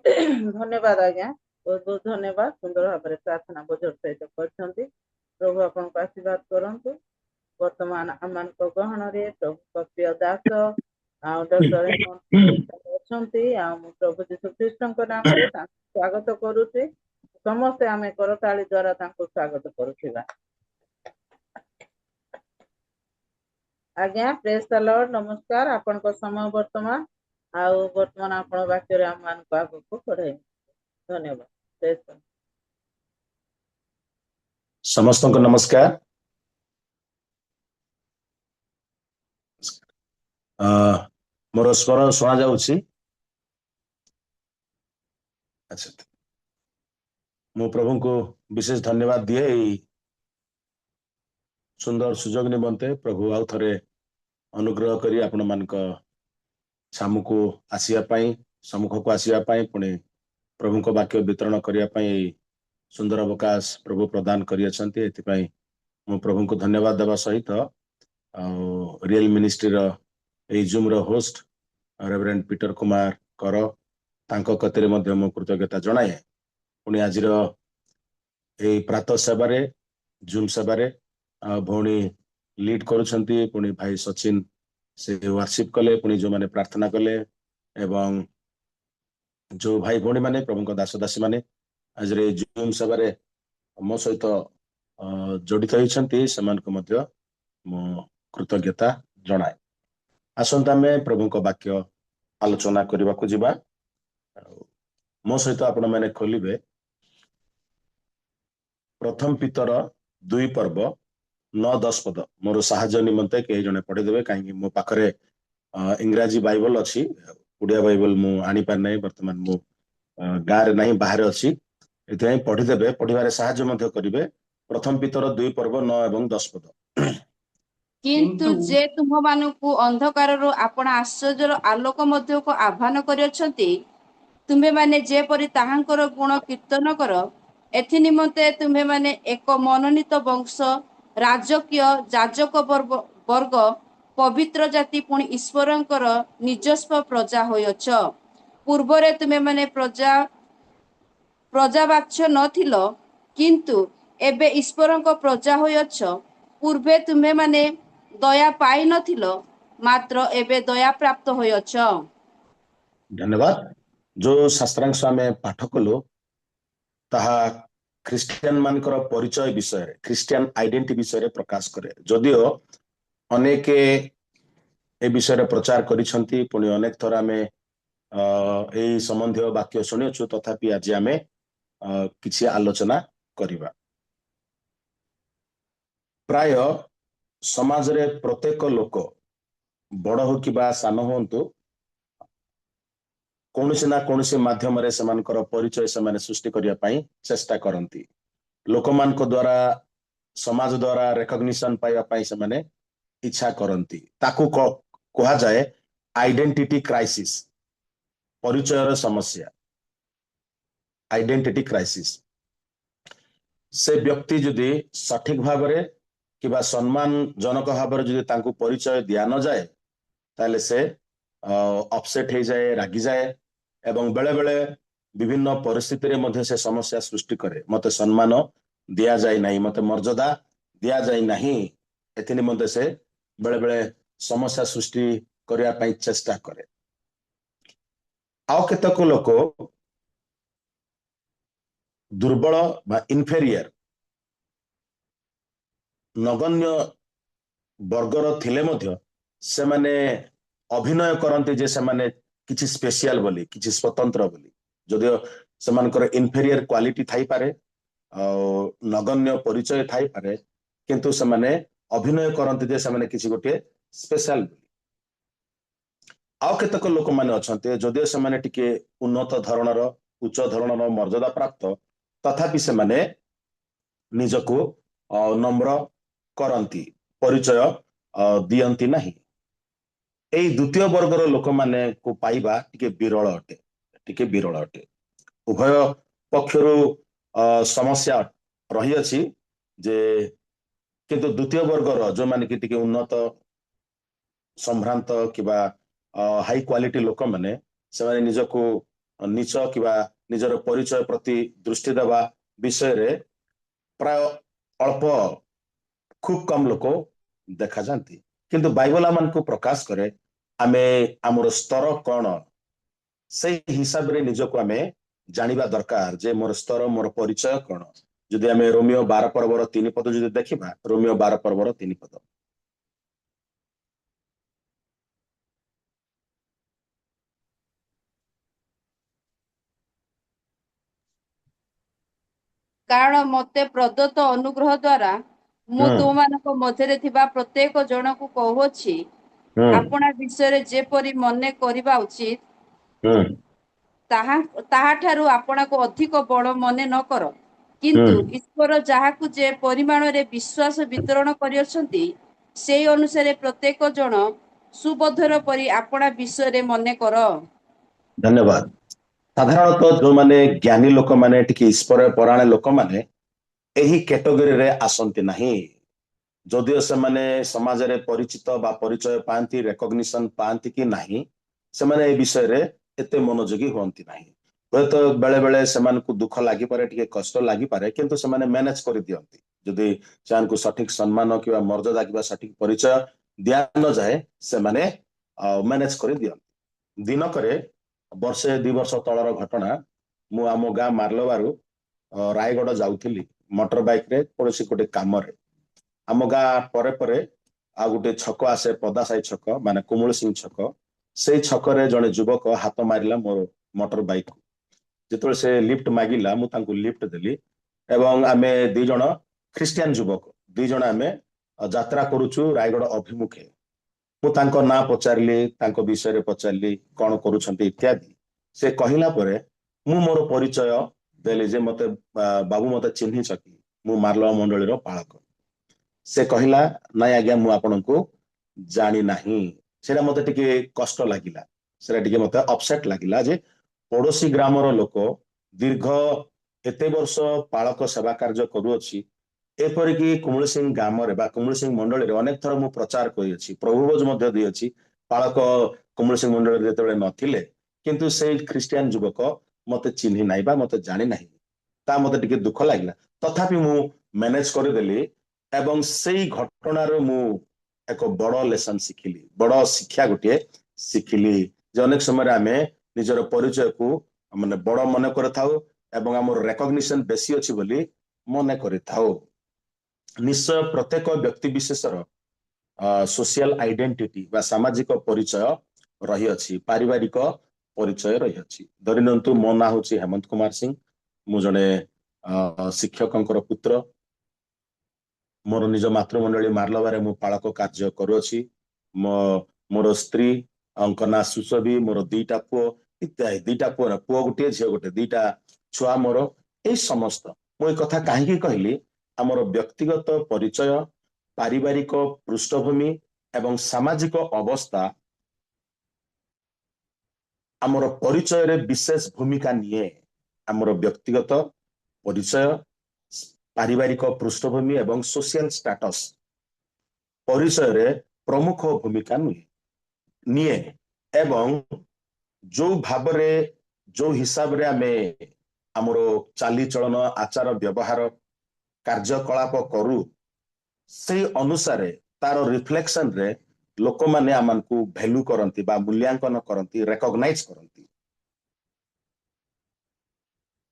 धन्यवाद आज्ञा। बहुत बहुत धन्यवाद। सुंदर भाव में प्रार्थना बोझर सहित करछंती। प्रभु आपन को आशीर्वाद करंतु। वर्तमान आमान को गहन रे प्रभु प्रिय दास डॉक्टर अच्छी प्रभु जीशु ख्रीष्ट नाम रे स्वागत करुचे। समस्ते आम करताली द्वारा स्वागत करुवा। आज्ञा प्रेज द लॉर्ड। नमस्कार। आपण को समय वर्तमान वर्तमान आपण वाक्य आम मान को आगे को पढ़े। धन्यवाद। Praise the Lord.
समस्त को नमस्कार। मोर स्वर शुणा जाउछि? अच्छा, मो प्रभु को विशेष धन्यवाद दिए सुंदर सुजोग निमंते। प्रभु आउ थरे अनुग्रह करी आपण मानक सामु को आसिया पाई सम्मुख को आसिया पाई पुणे प्रभु को वाक्य वितरण करिया पाई सुंदर अवकाश प्रभु प्रदान करि अछंती। एति पाई मो प्रभु को धन्यवाद देवा सहित रियल मिनिस्ट्री रो ए जूम रो होस्ट रेवरेंड पीटर कुमार କର ତାଙ୍କ କତିରେ ମଧ୍ୟ ମୁଁ କୃତଜ୍ଞତା ଜଣାଏ। ପୁଣି ଆଜିର ଏଇ ପ୍ରାତଃ ସେବାରେ ଜୁମ୍ ସେବାରେ ଭଉଣୀ ଲିଡ୍ କରୁଛନ୍ତି, ପୁଣି ଭାଇ ସଚିନ ସେ ୱାର୍ସିପ କଲେ, ପୁଣି ଯୋଉମାନେ ପ୍ରାର୍ଥନା କଲେ ଏବଂ ଯୋଉ ଭାଇ ଭଉଣୀ ମାନେ ପ୍ରଭୁଙ୍କ ଦାସ ଦାସୀ ମାନେ ଆଜିର ଏଇ ଜୁମ୍ ସେବାରେ ମୋ ସହିତ ଜଡିତ ହେଇଛନ୍ତି ସେମାନଙ୍କୁ ମଧ୍ୟ ମୁଁ କୃତଜ୍ଞତା ଜଣାଏ। ଆସନ୍ତୁ ଆମେ ପ୍ରଭୁଙ୍କ ବାକ୍ୟ ଆଲୋଚନା କରିବାକୁ ଯିବା। ମୋ ସହିତ ଆପଣ ମାନେ ଖୋଲିବେ ପ୍ରଥମ ପିତର 2 ପର୍ବ 9-10 ପଦ। ମୋର ସାହାଯ୍ୟ ନିମନ୍ତେ କେହି ଜଣେ ପଢିଦେବେ, କାହିଁକି ମୋ ପାଖରେ ଇଂରାଜୀ ବାଇବଲ ଅଛି, ଓଡ଼ିଆ ବାଇବଲ ମୁଁ ଆଣିପାରି ନାହିଁ, ବର୍ତ୍ତମାନ ମୁଁ ଗାଁରେ ନାହିଁ, ବାହାରେ ଅଛି। ଏଥିପାଇଁ ପଢିଦେବେ, ପଢିବାରେ ସାହାଯ୍ୟ ମଧ୍ୟ କରିବେ। ପ୍ରଥମ ପିତର 2 ପର୍ବ 9 ଏବଂ 10 ପଦ।
କିନ୍ତୁ ଯେ ତୁମମାନଙ୍କୁ ଅନ୍ଧକାରରୁ ଆପଣ ଆଶ୍ଚର୍ଯ୍ୟର ଆଲୋକ ମଧ୍ୟକୁ ଆହ୍ୱାନ କରିଅଛନ୍ତି, ତୁମ୍ଭେମାନେ ଯେପରି ତାହାଙ୍କର ଗୁଣ କୀର୍ତ୍ତନ କର, ଏଥି ନିମନ୍ତେ ତୁମ୍ଭେମାନେ ଏକ ମନୋନୀତ ବଂଶ, ରାଜକୀୟ ଯାଜକ ବର୍ଗ, ପବିତ୍ର ଜାତି, ପୁଣି ଈଶ୍ୱରଙ୍କର ନିଜସ୍ୱ ପ୍ରଜା ହୋଇଅଛ। ପୂର୍ବରେ ତୁମେମାନେ ପ୍ରଜାବାଚ୍ୟ ନଥିଲ, କିନ୍ତୁ ଏବେ ଈଶ୍ୱରଙ୍କ ପ୍ରଜା ହୋଇଅଛ। ପୂର୍ବେ ତୁମେମାନେ ଦୟା ପାଇନଥିଲ, ମାତ୍ର ଏବେ ଦୟା ପ୍ରାପ୍ତ ହୋଇଅଛ।
ଧନ୍ୟବାଦ। ଯୋଉ ଶାସ୍ତ୍ରାଂଶ ଆମେ ପାଠ କଲୁ ତାହା ଖ୍ରୀଷ୍ଟିଆନ ମାନଙ୍କର ପରିଚୟ ବିଷୟରେ, ଖ୍ରୀଷ୍ଟିଆନ ଆଇଡେଣ୍ଟି ବିଷୟରେ ପ୍ରକାଶ କରେ। ଯଦିଓ ଅନେକ ଏ ବିଷୟରେ ପ୍ରଚାର କରିଛନ୍ତି, ପୁଣି ଅନେକ ଥର ଆମେ ଏଇ ସମ୍ବନ୍ଧୀୟ ବାକ୍ୟ ଶୁଣିଅଛୁ, ତଥାପି ଆଜି ଆମେ କିଛି ଆଲୋଚନା କରିବା। ପ୍ରାୟ ସମାଜରେ ପ୍ରତ୍ୟେକ ଲୋକ ବଡ଼ ହଉ କିମ୍ବା ସାନ ହୁଅନ୍ତୁ, କୌଣସି ନା କୌଣସି ମାଧ୍ୟମରେ ସେମାନଙ୍କର ପରିଚୟ ସେମାନେ ସୃଷ୍ଟି କରିବା ପାଇଁ ଚେଷ୍ଟା କରନ୍ତି। ଲୋକମାନଙ୍କ ଦ୍ୱାରା, ସମାଜ ଦ୍ୱାରା ରେକଗ୍ନିସନ ପାଇବା ପାଇଁ ସେମାନେ ଇଚ୍ଛା କରନ୍ତି। ତାକୁ କୁହାଯାଏ ଆଇଡେଣ୍ଟିଟି କ୍ରାଇସିସ୍, ପରିଚୟର ସମସ୍ୟା, ଆଇଡେଣ୍ଟିଟି କ୍ରାଇସିସ୍। ସେ ବ୍ୟକ୍ତି ଯଦି ସଠିକ ଭାବରେ କିମ୍ବା ସମ୍ମାନଜନକ ଭାବରେ ଯଦି ତାଙ୍କୁ ପରିଚୟ ଦିଆ ନଯାଏ, ତାହେଲେ ସେ ଅପସେଟ୍ ହେଇଯାଏ, ରାଗିଯାଏ ଏବଂ ବେଳେ ବେଳେ ବିଭିନ୍ନ ପରିସ୍ଥିତିରେ ମଧ୍ୟ ସେ ସମସ୍ୟା ସୃଷ୍ଟି କରେ। ମତେ ସମ୍ମାନ ଦିଆଯାଇ ନାହିଁ, ମତେ ମର୍ଯ୍ୟାଦା ଦିଆଯାଇ ନାହିଁ, ଏଥି ନିମନ୍ତେ ସେ ବେଳେ ବେଳେ ସମସ୍ୟା ସୃଷ୍ଟି କରିବା ପାଇଁ ଚେଷ୍ଟା କରେ। ଆଉ କେତେକ ଲୋକ ଦୁର୍ବଳ ବା ଇନଫେରିୟର, ନଗଣ୍ୟ ବର୍ଗର ଥିଲେ ମଧ୍ୟ ସେମାନେ ଅଭିନୟ କରନ୍ତି ଯେ ସେମାନେ କିଛି ସ୍ପେଶିଆଲ ବୋଲି, କିଛି ସ୍ୱତନ୍ତ୍ର ବୋଲି। ଯଦିଓ ସେମାନଙ୍କର ଇନଫେରିୟର କ୍ୱାଲିଟି ଥାଇପାରେ, ଆଉ ନଗଣ୍ୟ ପରିଚୟ ଥାଇପାରେ, କିନ୍ତୁ ସେମାନେ ଅଭିନୟ କରନ୍ତି ଯେ ସେମାନେ କିଛି ଗୋଟିଏ ସ୍ପେଶାଲ ବୋଲି। ଆଉ କେତେକ ଲୋକମାନେ ଅଛନ୍ତି, ଯଦିଓ ସେମାନେ ଟିକେ ଉନ୍ନତ ଧରଣର, ଉଚ୍ଚ ଧରଣର ମର୍ଯ୍ୟାଦା ପ୍ରାପ୍ତ, ତଥାପି ସେମାନେ ନିଜକୁ ନମ୍ର କରନ୍ତି, ପରିଚୟ ଦିଅନ୍ତି ନାହିଁ। ଏଇ ଦ୍ୱିତୀୟ ବର୍ଗର ଲୋକମାନଙ୍କୁ ପାଇବା ଟିକେ ବିରଳ ଅଟେ, ଟିକେ ବିରଳ ଅଟେ। ଉଭୟ ପକ୍ଷରୁ ସମସ୍ୟା ରହିଅଛି ଯେ, କିନ୍ତୁ ଦ୍ୱିତୀୟ ବର୍ଗର ଯୋଉମାନେ କି ଟିକେ ଉନ୍ନତ, ସମ୍ଭ୍ରାନ୍ତ କିମ୍ବା ହାଇ କ୍ୱାଲିଟି ଲୋକମାନେ, ସେମାନେ ନିଜକୁ ନିଚ କିମ୍ବା ନିଜର ପରିଚୟ ପ୍ରତି ଦୃଷ୍ଟି ଦେବା ବିଷୟରେ ପ୍ରାୟ ଅଳ୍ପ, ଖୁବ କମ ଲୋକ ଦେଖାଯାନ୍ତି। କିନ୍ତୁ ବାଇବଲ ଆମକୁ ପ୍ରକାଶ କରେ ଆମେ ଆମର ସ୍ତର କଣ, ସେଇ ହିସାବରେ ନିଜକୁ ଆମେ ଜାଣିବା ଦରକାର ଯେ ମୋର ସ୍ତର, ମୋର ପରିଚୟ କଣ। ଯଦି ଆମେ ରୋମିଓ 12 ପର୍ବର 3 ପଦ ଯଦି ଦେଖିବା, ରୋମିଓ 12 ପର୍ବର 3 ପଦ।
କାରଣ ମୋତେ ପ୍ରଦତ୍ତ ଅନୁଗ୍ରହ ଦ୍ୱାରା ମୁଁ ତୁମମାନଙ୍କ ମଧ୍ୟରେ ଥିବା ପ୍ରତ୍ୟେକ ଜଣକୁ କହୁଅଛି, ଆପଣା ବିଷୟରେ ଯେପରି ମନେ କରିବା ଉଚିତ, ତାହାଠାରୁ ଆପଣାକୁ ଅଧିକ ବଡ଼ ମନେ ନ କର। କିନ୍ତୁ ଈଶ୍ୱର ଯାହାକୁ ଯେ ପରିମାଣରେ ବିଶ୍ୱାସ ବିତରଣ କରିଅଛନ୍ତି, ସେହି ଅନୁସାରେ ପ୍ରତ୍ୟେକ ଜଣ ସୁବୋଧର ପରି ଆପଣା ବିଷୟରେ ମନେ କର।
ଧନ୍ୟବାଦ। ସାଧାରଣତଃ ଯୋଉମାନେ ଜ୍ଞାନୀ ଲୋକମାନେ, ଟିକେ ଈଶ୍ୱର ପରାୟଣ ଲୋକମାନେ ଏହି କ୍ୟାଟେଗୋରୀରେ ଆସନ୍ତି ନାହିଁ। ଯଦିଓ ସେମାନେ ସମାଜରେ ପରିଚିତ ବା ପରିଚୟ ପାଆନ୍ତି, ରେକଗ୍ନିସନ ପାଆନ୍ତି କି ନାହିଁ, ସେମାନେ ଏ ବିଷୟରେ ଏତେ ମନୋଯୋଗୀ ହୁଅନ୍ତି ନାହିଁ। ହୁଏତ ବେଳେ ବେଳେ ସେମାନଙ୍କୁ ଦୁଃଖ ଲାଗିପାରେ, ଟିକେ କଷ୍ଟ ଲାଗିପାରେ, କିନ୍ତୁ ସେମାନେ ମ୍ୟାନେଜ କରିଦିଅନ୍ତି। ଯଦି ସେମାନଙ୍କୁ ସଠିକ ସମ୍ମାନ କିମ୍ବା ମର୍ଯ୍ୟାଦା କିମ୍ବା ସଠିକ ପରିଚୟ ଦିଆ ନଯାଏ ସେମାନେ ମ୍ୟାନେଜ କରିଦିଅନ୍ତି। ଦିନକରେ ବର୍ଷେ 2 ବର୍ଷ ତଳର ଘଟଣା, ମୁଁ ଆମ ଗାଁ ମାର୍ଲବାରୁ ରାୟଗଡ ଯାଉଥିଲି ମୋଟର ବାଇକରେ କୌଣସି ଗୋଟେ କାମରେ। ଆମ ଗାଁ ପରେ ପରେ ଆଉ ଗୋଟେ ଛକ ଆସେ, ପଦାସାହି ଛକ, ମାନେ କୁମୁଳ ସିଂ ଛକ। ସେଇ ଛକରେ ଜଣେ ଯୁବକ ହାତ ମାରିଲା ମୋର ମୋଟର ବାଇକ। ଯେତେବେଳେ ସେ ଲିଫ୍ଟ ମାଗିଲା ମୁଁ ତାଙ୍କୁ ଲିଫ୍ଟ ଦେଲି ଏବଂ ଆମେ 2 ଜଣ ଖ୍ରୀଷ୍ଟିଆନ ଯୁବକ, 2 ଜଣ ଆମେ ଯାତ୍ରା କରୁଛୁ ରାୟଗଡ ଅଭିମୁଖେ। ମୁଁ ତାଙ୍କ ନାଁ ପଚାରିଲି, ତାଙ୍କ ବିଷୟରେ ପଚାରିଲି, କଣ କରୁଛନ୍ତି ଇତ୍ୟାଦି। ସେ କହିଲା ପରେ ମୁଁ ମୋର ପରିଚୟ ଦେଲି ଯେ ମତେ ବାବୁ ମତେ ଚିହ୍ନିଛ କି, ମୁଁ ମାର୍ଲବା ମଣ୍ଡଳୀର ପାଳକ। ସେ କହିଲା ନାଇଁ ଆଜ୍ଞା ମୁଁ ଆପଣଙ୍କୁ ଜାଣି ନାହିଁ। ସେଇଟା ମତେ ଟିକେ କଷ୍ଟ ଲାଗିଲା, ସେଇଟା ଟିକେ ମତେ ଅପସେଟ ଲାଗିଲା ଯେ ପଡୋଶୀ ଗ୍ରାମର ଲୋକ ଦୀର୍ଘ ଏତେ ବର୍ଷ ପାଳକ ସେବା କାର୍ଯ୍ୟ କରୁଅଛି। ଏପରିକି କୁମୁଳ ସିଂ ଗ୍ରାମରେ ବା କୁମୁଳ ସିଂ ମଣ୍ଡଳୀରେ ଅନେକ ଥର ମୁଁ ପ୍ରଚାର କରିଅଛି, ପ୍ରଭୁଭୋଜ ମଧ୍ୟ ଦେଇଅଛି ପାଳକ କୁମୁଳ ସିଂ ମଣ୍ଡଳୀରେ ଯେତେବେଳେ ନଥିଲେ। କିନ୍ତୁ ସେଇ ଖ୍ରୀଷ୍ଟିଆନ ଯୁବକ ମତେ ଚିହ୍ନି ନାହିଁ ବା ମତେ ଜାଣି ନାହିଁ, ତା ମତେ ଟିକେ ଦୁଃଖ ଲାଗିଲା। ତଥାପି ମୁଁ ମ୍ୟାନେଜ କରିଦେଲି ଏବଂ ସେଇ ଘଟଣାରୁ ମୁଁ ଏକ ବଡ ଲେସନ ଶିଖିଲି, ବଡ ଶିକ୍ଷା ଗୋଟିଏ ଶିଖିଲି ଯେ ଅନେକ ସମୟରେ ଆମେ ନିଜର ପରିଚୟକୁ ମାନେ ବଡ ମନେ କରିଥାଉ ଏବଂ ଆମର ରେକଗ୍ନିସନ ବେଶୀ ଅଛି ବୋଲି ମନେ କରିଥାଉ। ନିଶ୍ଚୟ ପ୍ରତ୍ୟେକ ବ୍ୟକ୍ତି ବିଶେଷର ସୋସିଆଲ ଆଇଡେଣ୍ଟିଟି ବା ସାମାଜିକ ପରିଚୟ ରହିଅଛି, ପାରିବାରିକ ପରିଚୟ ରହିଅଛି। ଧରି ନିଅନ୍ତୁ ମୋ ନାଁ ହଉଛି ହେମନ୍ତ କୁମାର ସିଂ, ମୁଁ ଜଣେ ଶିକ୍ଷକଙ୍କର ପୁତ୍ର। ମୋର ନିଜ ମାତୃମଣ୍ଡଳୀ ମାର୍ଲବାରେ ମୁଁ ପାଳକ କାର୍ଯ୍ୟ କରୁଅଛି। ମୋର ସ୍ତ୍ରୀ ଙ୍କ ନାଁ ସୁଶୋଭୀ, ମୋର 2ଟା ପୁଅ ଇତ୍ୟାଦି। 2ଟା ପୁଅ, ପୁଅ ଗୋଟିଏ ଝିଅ ଗୋଟେ, 2ଟା ଛୁଆ ମୋର। ଏଇ ସମସ୍ତ ମୁଁ ଏ କଥା କାହିଁକି କହିଲି, ଆମର ବ୍ୟକ୍ତିଗତ ପରିଚୟ, ପାରିବାରିକ ପୃଷ୍ଠଭୂମି ଏବଂ ସାମାଜିକ ଅବସ୍ଥା ଆମର ପରିଚୟରେ ବିଶେଷ ଭୂମିକା ନିଏ। ଆମର ବ୍ୟକ୍ତିଗତ ପରିଚୟ, ପାରିବାରିକ ପୃଷ୍ଠଭୂମି ଏବଂ ସୋସିଆଲ ଷ୍ଟାଟସ ପରିଚୟରେ ପ୍ରମୁଖ ଭୂମିକା ନିଏ ଏବଂ ଯୋଉ ଭାବରେ, ଯୋଉ ହିସାବରେ ଆମେ ଆମର ଚାଲିଚଳନ, ଆଚାର ବ୍ୟବହାର, କାର୍ଯ୍ୟକଳାପ କରୁ, ସେଇ ଅନୁସାରେ ତାର ରିଫ୍ଲେକ୍ସନରେ ଲୋକମାନେ ଆମକୁ ଭ୍ୟାଲୁ କରନ୍ତି ବା ମୂଲ୍ୟାଙ୍କନ କରନ୍ତି, ରେକଗ୍ନାଇଜ କରନ୍ତି।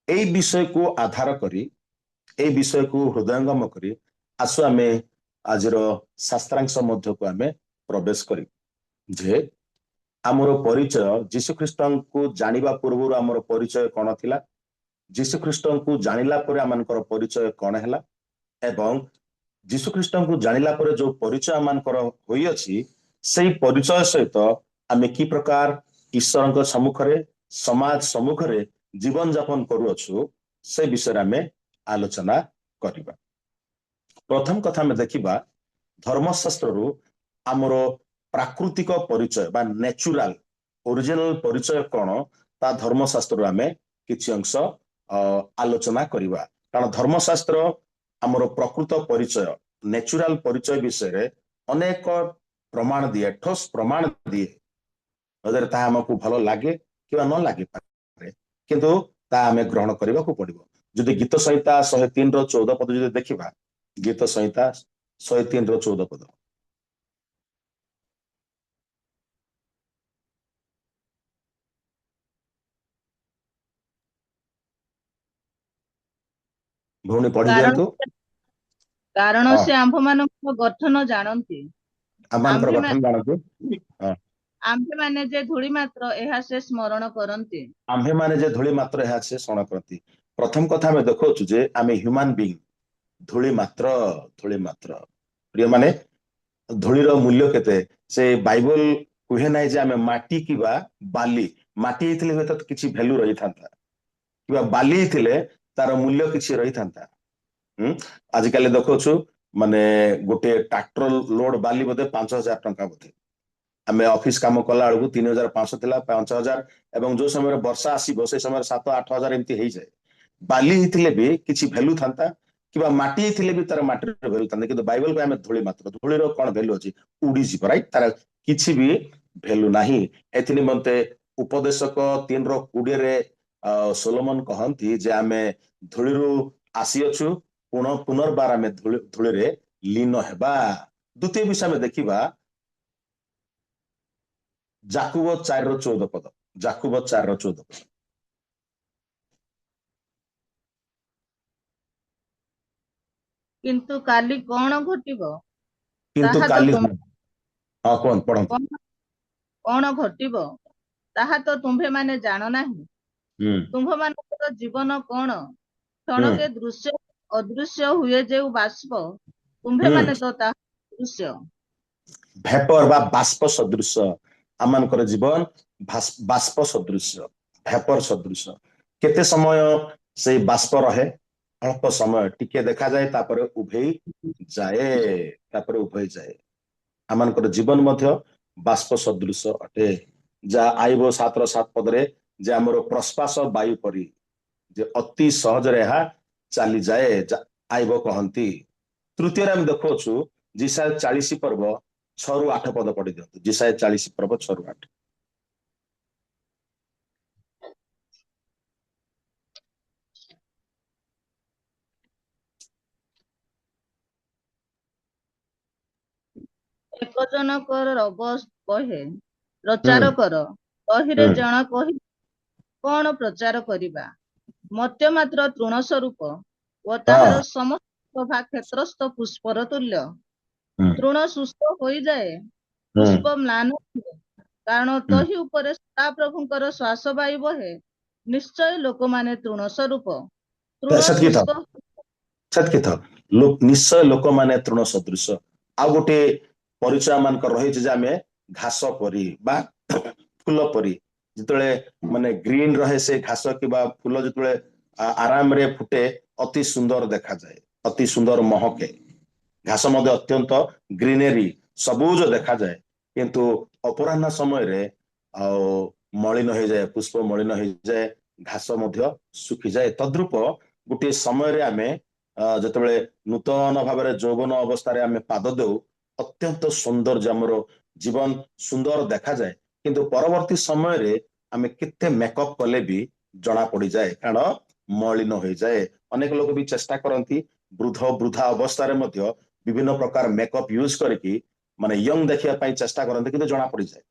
ଏଇ ବିଷୟକୁ ଆଧାର କରି, ଏଇ ବିଷୟକୁ ହୃଦୟଙ୍ଗମ କରି ଆସୁ ଆମେ ଆଜିର ଶାସ୍ତ୍ରାଂଶ ମଧ୍ୟକୁ ଆମେ ପ୍ରବେଶ କରିବୁ ଯେ ଆମର ପରିଚୟ ଯୀଶୁଖ୍ରୀଷ୍ଟଙ୍କୁ ଜାଣିବା ପୂର୍ବରୁ ଆମର ପରିଚୟ କଣ ଥିଲା, ଯୀଶୁଖ୍ରୀଷ୍ଟଙ୍କୁ ଜାଣିଲା ପରେ ଆମମାନଙ୍କର ପରିଚୟ କଣ ହେଲା ଏବଂ ଯୀଶୁଖ୍ରୀଷ୍ଟଙ୍କୁ ଜାଣିଲା ପରେ ଯୋଉ ପରିଚୟ ଆମମାନଙ୍କର ହୋଇଅଛି ସେଇ ପରିଚୟ ସହିତ ଆମେ କି ପ୍ରକାର ଈଶ୍ୱରଙ୍କ ସମ୍ମୁଖରେ, ସମାଜ ସମ୍ମୁଖରେ ଜୀବନ ଯାପନ କରୁଅଛୁ ସେ ବିଷୟରେ ଆମେ ଆଲୋଚନା କରିବା। ପ୍ରଥମ କଥା ଆମେ ଦେଖିବା ଧର୍ମଶାସ୍ତ୍ରରୁ ଆମର ପ୍ରାକୃତିକ ପରିଚୟ ବା ନ୍ୟାଚୁରାଲ ଓରିଜିନାଲ ପରିଚୟ କଣ, ତା ଧର୍ମଶାସ୍ତ୍ରରୁ ଆମେ କିଛି ଅଂଶ ଆଲୋଚନା କରିବା। କାରଣ ଧର୍ମଶାସ୍ତ୍ର ଆମର ପ୍ରକୃତ ପରିଚୟ, ନ୍ୟାଚୁରାଲ ପରିଚୟ ବିଷୟରେ ଅନେକ ପ୍ରମାଣ ଦିଏ, ଠୋସ ପ୍ରମାଣ ଦିଏ। ଯଦି ତାହା ଆମକୁ ଭଲ ଲାଗେ କିମ୍ବା ନ ଲାଗିପାରେ, କିନ୍ତୁ ତାହା ଆମେ ଗ୍ରହଣ କରିବାକୁ ପଡିବ। ଯଦି ଗୀତ ସଂହିତା 103:14 ପଦ ଯଦି ଦେଖିବା, ଗୀତ ସଂହିତା 103:14 ପଦ। ଭଉଣୀ ପଢି ଦିଅନ୍ତୁ।
କାରଣ
ହଁ,
ସେ ଆମ୍ଭମାନଙ୍କ ଗଠନ ଜାଣନ୍ତି।
ଆମମାନଙ୍କର ଗଠନ ଜାଣନ୍ତୁ। ହଁ,
ଆମ୍ଭେମାନେ ଯେ ଧୂଳି ମାତ୍ର ଏହା ସେ ସ୍ମରଣ କରନ୍ତି।
ଆମ୍ଭେମାନେ ଯେ ଧୂଳି ମାତ୍ର ଏହା ସେ ସ୍ମରଣ କରନ୍ତି। ପ୍ରଥମ କଥା ଆମେ ଦେଖୁଛୁ ଯେ ଆମେ ହ୍ୟୁମାନ ବିଙ୍ଗ, ଧୂଳି ମାତ୍ର, ଧୂଳି ମାତ୍ର। ପ୍ରିୟମାନେ, ଧୂଳିର ମୂଲ୍ୟ କେତେ? ସେ ବାଇବଲ କୁହେ ନାହିଁ ଯେ ଆମେ ମାଟି କିମ୍ବା ବାଲି, ମାଟି ହେଇଥିଲେ ହୁଏତ କିଛି ଭ୍ୟାଲୁ ରହିଥାନ୍ତା କିମ୍ବା ବାଲି ହେଇଥିଲେ ତାର ମୂଲ୍ୟ କିଛି ରହିଥାନ୍ତା। ଆଜିକାଲି ଦେଖୁଛୁ ମାନେ ଗୋଟେ ଟ୍ରାକ୍ଟର ଲୋଡ ବାଲି ବୋଧେ 5,000 ଟଙ୍କା ବୋଧେ। ଆମେ ଅଫିସ କାମ କଲା ବେଳକୁ 3,500 ଥିଲା, 5,000 ଏବଂ ଯୋଉ ସମୟରେ ବର୍ଷା ଆସିବ ସେଇ ସମୟରେ 7,000-8,000 ଏମିତି ହେଇଯାଏ। ବାଲି ହେଇଥିଲେ ବି କିଛି ଭ୍ୟାଲୁ ଥାନ୍ତା କିମ୍ବା ମାଟି ହେଇଥିଲେ ବି ତାର ମାଟିର ଭ୍ୟାଲୁ ଥାନ୍ତା, କିନ୍ତୁ ବାଇବଲ ପାଇଁ ଆମେ ଧୂଳି ମାତ୍ର। ଧୂଳିର କଣ ଭ୍ୟାଲୁ ଅଛି? ଉଡିଯିବ, ରାଇଟ୍? ତାର କିଛି ବି ଭ୍ୟାଲୁ ନାହିଁ। ଏଥି ନିମନ୍ତେ ଉପଦେଶକ 3:20 ସୋଲୋମନ କହନ୍ତି ଯେ ଆମେ ଧୂଳିରୁ ଆସିଅଛୁ ପୁନର୍ବାର ଆମେ ଧୂଳିରେ ଲୀନ ହେବା। ଦ୍ୱିତୀୟ ବିଷୟ ଆମେ ଦେଖିବା ଯାକୁବ 4:14 ପଦ। ଯାକୁବ 4:14 ପଦ।
କିନ୍ତୁ କାଲି କଣ ଘଟିବ
କିନ୍ତୁ
ତାହା ତ
କାଲି
ତୁମ
ହଁ କୁହନ୍ତୁ ପଢନ୍ତୁ।
କଣ ଘଟିବ ତାହା ତ ତୁମ୍ଭେମାନେ ଜାଣ ନାହିଁ।
ହୁଁ
ତୁମ୍ଭମାନଙ୍କର ଜୀବନ କଣ?
ହୁଁ
କ୍ଷଣକେ ଦୃଶ୍ୟ ଅଦୃଶ୍ୟ ହୁଏ ଯେଉଁ ବାଷ୍ପ,
ହୁଁ
ତୁମ୍ଭେମାନେ ତ ତାହା ଦୃଶ୍ୟ।
ଭେପର ବା ବାଷ୍ପ ସଦୃଶ ଆମମାନଙ୍କର ଜୀବନ ବାଷ୍ପ ସଦୃଶ, ଭେପର ସଦୃଶ। କେତେ ସମୟ ସେଇ ବାଷ୍ପ ରହେ? ଅଳ୍ପ ସମୟ, ଟିକେ ଦେଖାଯାଏ ତାପରେ ଉଭେଇ ଯାଏ। ଆମମାନଙ୍କର ଜୀବନ ମଧ୍ୟ ବାଷ୍ପ ସଦୃଶ ଅଟେ, ଯାହା ଆଇବ 7:7 ପଦରେ ଯେ ଆମର ପ୍ରଶ୍ୱାସ ବାୟୁ ପରି ଯେ ଅତି ସହଜରେ ଏହା ଚାଲିଯାଏ ଆଇବ କହନ୍ତି। ତୃତୀୟରେ ଆମେ ଦେଖୁଅଛୁ ଜିସାୟ 40 ପର୍ବ 6-8 ପଦ ପଢି ଦିଅନ୍ତୁ। ଜିସାୟ 40 ପର୍ବ 6-8।
ଏକ ଜଣକର ରବ କହେ ପ୍ରଚାର କର, ତହିରେ ଜଣ କହି କଣ ପ୍ରଚାର କରିବା? ମତ୍ୟ ମାତ୍ର ତୃଣ ସ୍ୱରୂପ ଓ ତାହାର ସମସ୍ତ ଶୋଭା କ୍ଷେତ୍ରସ୍ଥ ପୁଷ୍ପର ତୁଲ୍ୟ। ତୃଣ ଶୁଷ୍କ ହୋଇଯାଏ, ପୁଷ୍ପ ମ୍ଳାନ ହୁଏ, କାରଣ ତହି ଉପରେ ସଦାପ୍ରଭୁଙ୍କର ଶ୍ୱାସ ବାୟୁ ବହେ। ନିଶ୍ଚୟ ଲୋକମାନେ ତୃଣ ସ୍ୱରୂପ, ତୃଣ ଶୁଷ୍କ
ନିଶ୍ଚୟ ଲୋକମାନେ ତୃଣ ସଦୃଶ। ଆଉ ଗୋଟେ ପରିଚୟ ମାନଙ୍କର ରହିଛି ଯେ ଆମେ ଘାସ ପରି ବା ଫୁଲ ପରି। ଯେତେବେଳେ ମାନେ ଗ୍ରୀନ ରହେ ସେ ଘାସ କିମ୍ବା ଫୁଲ ଯେତେବେଳେ ଆରାମରେ ଫୁଟେ ଅତି ସୁନ୍ଦର ଦେଖାଯାଏ, ଅତି ସୁନ୍ଦର ମହକେ। ଘାସ ମଧ୍ୟ ଅତ୍ୟନ୍ତ ଗ୍ରୀନେରୀ ସବୁଜ ଦେଖାଯାଏ, କିନ୍ତୁ ଅପରାହ୍ନ ସମୟରେ ଆଉ ମଳିନ ହେଇଯାଏ, ପୁଷ୍ପ ମଳିନ ହେଇଯାଏ, ଘାସ ମଧ୍ୟ ଶୁଖିଯାଏ। ତଦ୍ରୂପ ଗୋଟିଏ ସମୟରେ ଆମେ ଯେତେବେଳେ ନୂତନ ଭାବରେ ଯୌବନ ଅବସ୍ଥାରେ ଆମେ ପାଦ ଦେଉ ଅତ୍ୟନ୍ତ ସୌନ୍ଦର୍ଯ୍ୟ, ଆମର ଜୀବନ ସୁନ୍ଦର ଦେଖାଯାଏ, କିନ୍ତୁ ପରବର୍ତ୍ତୀ ସମୟରେ ଆମେ କେତେ ମେକଅପ୍ କଲେ ବି ଜଣା ପଡିଯାଏ, କାରଣ ମଳିନ ହୋଇଯାଏ। ଅନେକ ଲୋକ ବି ଚେଷ୍ଟା କରନ୍ତି ବୃଦ୍ଧା ଅବସ୍ଥାରେ ମଧ୍ୟ ବିଭିନ୍ନ ପ୍ରକାର ମେକଅପ୍ ୟୁଜ କରିକି ମାନେ ୟଙ୍ଗ ଦେଖିବା ପାଇଁ ଚେଷ୍ଟା କରନ୍ତି, କିନ୍ତୁ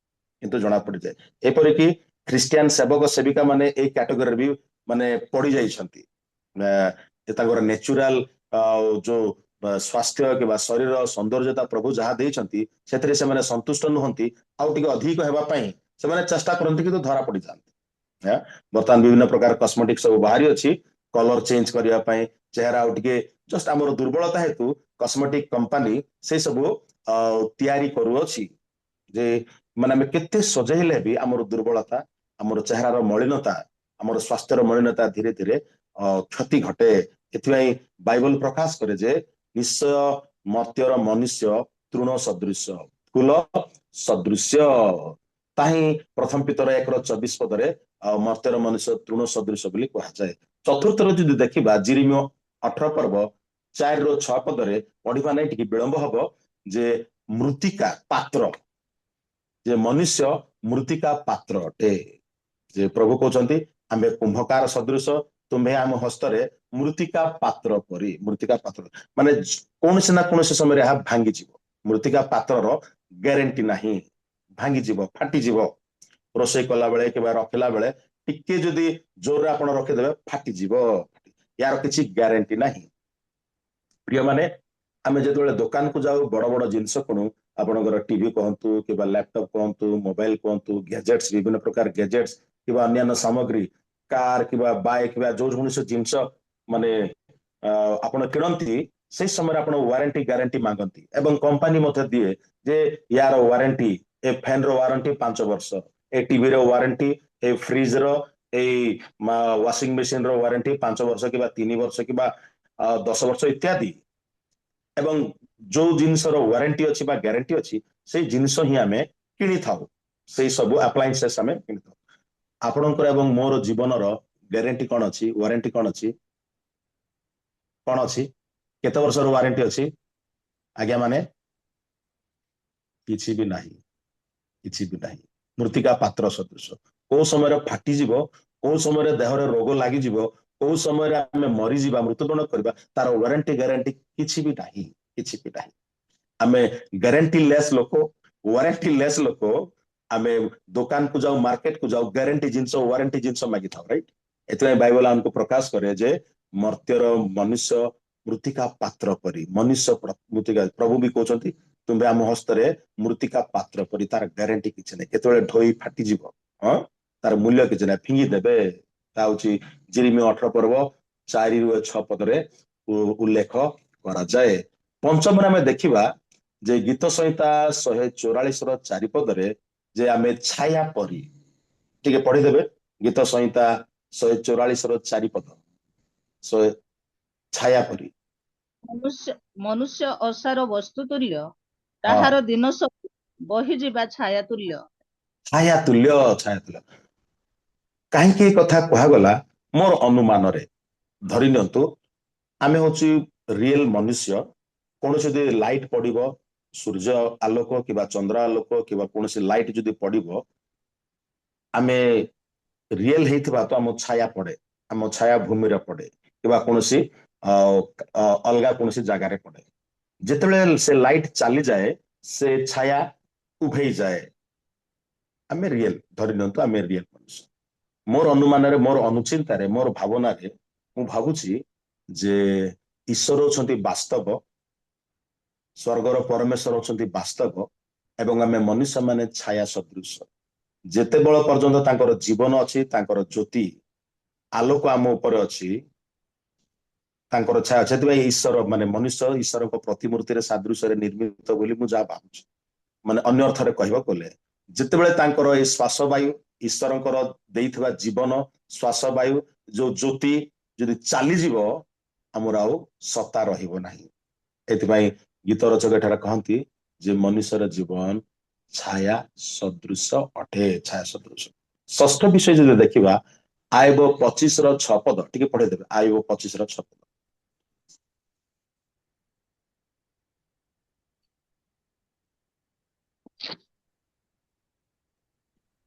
ଜଣା ପଡିଯାଏ। ଏପରିକି ଖ୍ରୀଷ୍ଟିଆନ ସେବକ ସେବିକା ମାନେ ଏଇ କ୍ୟାଟେଗୋରୀରେ ବି ମାନେ ପଡି ଯାଇଛନ୍ତି। ତାଙ୍କର ନେଚୁରାଲ ଯୋଉ ସ୍ୱାସ୍ଥ୍ୟ କିମ୍ବା ଶରୀର ସୌନ୍ଦର୍ଯ୍ୟତା ପ୍ରଭୁ ଯାହା ଦେଇଛନ୍ତି ସେଥିରେ ସେମାନେ ସନ୍ତୁଷ୍ଟ ନୁହନ୍ତି, ଆଉ ଟିକେ ଅଧିକ ହେବା ପାଇଁ ସେମାନେ ଚେଷ୍ଟା କରନ୍ତି, କିନ୍ତୁ ଧରା ପଡିଯାନ୍ତି। ବର୍ତ୍ତମାନ ବିଭିନ୍ନ ପ୍ରକାର କସ୍ମେଟିକ ସବୁ ବାହାରି ଅଛି କଲର ଚେଞ୍ଜ କରିବା ପାଇଁ, ଚେହେରା ଆଉ ଟିକେ ଜଷ୍ଟ ଆମର ଦୁର୍ବଳତା ହେତୁ କସ୍ମେଟିକ କମ୍ପାନୀ ସେ ସବୁ ତିଆରି କରୁଅଛି ଯେ ମାନେ ଆମେ କେତେ ସଜେଇଲେ ବି ଆମର ଦୁର୍ବଳତା, ଆମର ଚେହେରାର ମଳିନତା, ଆମର ସ୍ୱାସ୍ଥ୍ୟର ମଳିନତା ଧୀରେ ଧୀରେ କ୍ଷତି ଘଟେ। ଏଥିପାଇଁ ବାଇବଲ ପ୍ରକାଶ କରେ ଯେ ନିଶ୍ଚୟ ମର୍ତ୍ତ୍ୟର ମନୁଷ୍ୟ ତୃଣ ସଦୃଶ, ଫୁଲ ସଦୃଶ୍ୟ। ତାହିଁ ପ୍ରଥମ ପିତର 1:24 ପଦରେ ମର୍ତ୍ତ୍ୟର ମନୁଷ୍ୟ ତୃଣ ସଦୃଶ ବୋଲି କୁହାଯାଏ। ଚତୁର୍ଥରେ ଯଦି ଦେଖିବା ଜିରିମିୟ 18 ପର୍ବ 4-6 ପଦରେ ପଢିବା ନାହିଁ, ଟିକେ ବିଳମ୍ବ ହବ, ଯେ ମୃତ୍ତିକା ପାତ୍ର, ଯେ ମନୁଷ୍ୟ ମୃତ୍ତିକା ପାତ୍ର ଅଟେ। ଯେ ପ୍ରଭୁ କହୁଛନ୍ତି ଆମେ କୁମ୍ଭକାର ସଦୃଶ, ତୁମ୍ଭେ ଆମ ହସ୍ତରେ ମୃତ୍ତିକା ପାତ୍ର ପରି। ମୃତ୍ତିକା ପାତ୍ର ମାନେ କୌଣସି ନା କୌଣସି ସମୟରେ ଏହା ଭାଙ୍ଗିଯିବ। ମୃତ୍ତିକା ପାତ୍ରର ଗ୍ୟାରେଣ୍ଟି ନାହିଁ, ଭାଙ୍ଗିଯିବ, ଫାଟିଯିବ। ରୋଷେଇ କଲା ବେଳେ କିମ୍ବା ରଖିଲା ବେଳେ ଟିକେ ଯଦି ଜୋରରେ ଆପଣ ରଖିଦେବେ ଫାଟିଯିବ, ୟାର କିଛି ଗ୍ୟାରେଣ୍ଟି ନାହିଁ। ପ୍ରିୟମାନେ, ଆମେ ଯେତେବେଳେ ଦୋକାନକୁ ଯାଉ ବଡ ବଡ ଜିନିଷ କିଣୁ, ଆପଣଙ୍କର ଟିଭି କୁହନ୍ତୁ କିମ୍ବା ଲ୍ୟାପଟପ୍ କୁହନ୍ତୁ, ମୋବାଇଲ କୁହନ୍ତୁ, ଗ୍ୟାଜେଟ୍ସ, ବିଭିନ୍ନ ପ୍ରକାର ଗ୍ୟାଜେଟ୍ସ କିମ୍ବା ଅନ୍ୟାନ୍ୟ ସାମଗ୍ରୀ, କାର କିମ୍ବା ବାଇକ୍ କିମ୍ବା ଯୋଉ କୌଣସି ଜିନିଷ ମାନେ ଆପଣ କିଣନ୍ତି, ସେଇ ସମୟରେ ଆପଣ ୱାରେଣ୍ଟି ଗ୍ୟାରେଣ୍ଟି ମାଗନ୍ତି ଏବଂ କମ୍ପାନୀ ମଧ୍ୟ ଦିଏ ଯେ ୟାର ୱାରେଣ୍ଟି, ଏ ଫ୍ୟାନ ର ୱାରେଣ୍ଟି 5 ବର୍ଷ, ଏ ଟିଭିର ୱାରେଣ୍ଟି, ଏ ଫ୍ରିଜ ର, ଏଇ ୱାସିଂ ମେସିନ ର ୱାରେଣ୍ଟି 5 ବର୍ଷ କିମ୍ବା 3 ବର୍ଷ କିମ୍ବା 10 ବର୍ଷ ଇତ୍ୟାଦି। ଏବଂ ଯୋଉ ଜିନିଷର ୱାରେଣ୍ଟି ଅଛି ବା ଗ୍ୟାରେଣ୍ଟି ଅଛି ସେଇ ଜିନିଷ ହିଁ ଆମେ କିଣିଥାଉ, ସେଇ ସବୁ ଆପ୍ଲାଏନ୍ସେସ୍ ଆମେ କିଣିଥାଉ। ଆପଣଙ୍କର ଏବଂ ମୋର ଜୀବନର ଗ୍ୟାରେଣ୍ଟି କଣ ଅଛି, ୱାରେଣ୍ଟି କଣ ଅଛି? କଣ ଅଛି? କେତେ ବର୍ଷର ୱାରେଣ୍ଟି ଅଛି ଆଜ୍ଞା? ମାନେ କିଛି ବି ନାହିଁ, କିଛି ବି ନାହିଁ। ମୃତ୍ତିକା ପାତ୍ର ସଦୃଶ, କୋଉ ସମୟରେ ଫାଟିଯିବ, କୋଉ ସମୟରେ ଦେହରେ ରୋଗ ଲାଗିଯିବ, କୋଉ ସମୟରେ ଆମେ ମରିଯିବା, ମୃତ୍ୟୁବରଣ କରିବା, ତାର ୱାରେଣ୍ଟି ଗ୍ୟାରେଣ୍ଟି କିଛି ବି ନାହିଁ, କିଛି ବି ନାହିଁ। ଆମେ ଗ୍ୟାରେଣ୍ଟି ଲେସ୍ ଲୋକ, ୱାରେଣ୍ଟି ଲେସ୍ ଲୋକ। ଆମେ ଦୋକାନକୁ ଯାଉ, ମାର୍କେଟକୁ ଯାଉ, ଗ୍ୟାରେଣ୍ଟି ଜିନିଷ, ୱାରେଣ୍ଟି ଜିନିଷ ମାଗିଥାଉ, ରାଇଟ୍? ଏଥିପାଇଁ ବାଇବଲ ଆମକୁ ପ୍ରକାଶ କରେ ଯେ ମର୍ତ୍ତ୍ୟର ମନୁଷ୍ୟ ମୃତ୍ତିକା ପାତ୍ର ପରି, ମନୁଷ୍ୟ ମୃତ୍ତିକା, ପ୍ରଭୁ ବି କହୁଛନ୍ତି ତୁମେ ଆମ ହସ୍ତରେ ମୃତ୍ତିକା ପାତ୍ର ପରି, ତାର ଗ୍ୟାରେଣ୍ଟି କିଛି ନାହିଁ, କେତେବେଳେ ଢୋଇ ଫାଟିଯିବ, ହଁ, ତାର ମୂଲ୍ୟ କିଛି ନାହିଁ, ଫିଙ୍ଗି ଦେବେ। ତା ହଉଛି ଜିରିମି 18 ପର୍ବ 4-6 ପଦରେ ଉଲ୍ଲେଖ କରାଯାଏ। ପଞ୍ଚମରେ ଆମେ ଦେଖିବା ଯେ ଗୀତ ସଂହିତା 144 4 ପଦରେ ଯେ ଆମେ ଛାୟା ପରି, ଟିକେ ପଢିଦେବେ ଗୀତ ସଂହିତା 144 4 ପଦ, ଛାୟା ପରି।
ମନୁଷ୍ୟ ଅସାର ବସ୍ତୁ ତୁଲ୍ୟ,
ହଁ,
ତାହାର ଦିନ ସବୁ ବହିଯିବା ଛାୟା ତୁଲ୍ୟ।
ଛାୟା ତୁଲ୍ୟ, ଛାୟା ତୁଲ୍ୟ। କାହିଁକି ଏ କଥା କୁହାଗଲା? ମୋର ଅନୁମାନରେ ଧରି ନିଅନ୍ତୁ ଆମେ ହଉଛି ରିଏଲ ମନୁଷ୍ୟ, କୌଣସି ଯଦି ଲାଇଟ୍ ପଡିବ, ସୂର୍ଯ୍ୟ ଆଲୋକ କିମ୍ବା ଚନ୍ଦ୍ର ଆଲୋକ କିମ୍ବା କୌଣସି ଲାଇଟ୍ ଯଦି ପଡିବ, ଆମେ ରିଏଲ ହେଇଥିବା ତ ଆମ ଛାୟା ପଡେ, ଆମ ଛାୟା ଭୂମିରେ ପଡେ କିମ୍ବା କୌଣସି ଅଲଗା କୌଣସି ଜାଗାରେ ପଡେ। ଯେତେବେଳେ ସେ ଲାଇଟ୍ ଚାଲିଯାଏ ସେ ଛାୟା ଉଭେଇଯାଏ। ଆମେ ରିଏଲ, ଧରି ନିଅନ୍ତୁ ଆମେ ରିଏଲ ମନୁଷ୍ୟ। ମୋର ଅନୁମାନରେ, ମୋର ଅନୁଚିନ୍ତାରେ, ମୋର ଭାବନାରେ ମୁଁ ଭାବୁଛି ଯେ ଈଶ୍ୱର ଅଛନ୍ତି ବାସ୍ତବ, ସ୍ୱର୍ଗର ପରମେଶ୍ୱର ଅଛନ୍ତି ବାସ୍ତବ, ଏବଂ ଆମେ ମନୁଷ୍ୟମାନେ ଛାୟା ସଦୃଶ। ଯେତେବେଳେ ପର୍ଯ୍ୟନ୍ତ ତାଙ୍କର ଜୀବନ ଅଛି, ତାଙ୍କର ଜ୍ୟୋତି ଆଲୋକ ଆମ ଉପରେ ଅଛି, ତାଙ୍କର ଛାୟା। ସେଥିପାଇଁ ଈଶ୍ୱର ମାନେ ମନୁଷ୍ୟ ଈଶ୍ୱରଙ୍କ ପ୍ରତିମୂର୍ତ୍ତିରେ ସାଦୃଶ୍ୟରେ ନିର୍ମିତ ବୋଲି ମୁଁ ଯାହା ଭାବୁଛି। ମାନେ ଅନ୍ୟ ଅର୍ଥରେ କହିବାକୁ ଗଲେ ଯେତେବେଳେ ତାଙ୍କର ଏଇ ଶ୍ୱାସ ବାୟୁ, ଈଶ୍ୱରଙ୍କର ଦେଇଥିବା ଜୀବନ ଶ୍ୱାସ ବାୟୁ, ଯୋଉ ଜ୍ୟୋତି ଯଦି ଚାଲିଯିବ, ଆମର ଆଉ ସତ୍ତା ରହିବ ନାହିଁ। ଏଥିପାଇଁ ଗୀତ ରଚକ ଏଠାରେ କହନ୍ତି ଯେ ମନୁଷ୍ୟର ଜୀବନ ଛାୟା ସଦୃଶ ଅଟେ, ଛାୟା ସଦୃଶ। ଷଷ୍ଠ ବିଷୟ ଯଦି ଦେଖିବା ଆୟୋବ 25:6 ପଦ, ଟିକେ ପଢେଇଦେବେ ଆୟୋବ 25:6 ପଦ।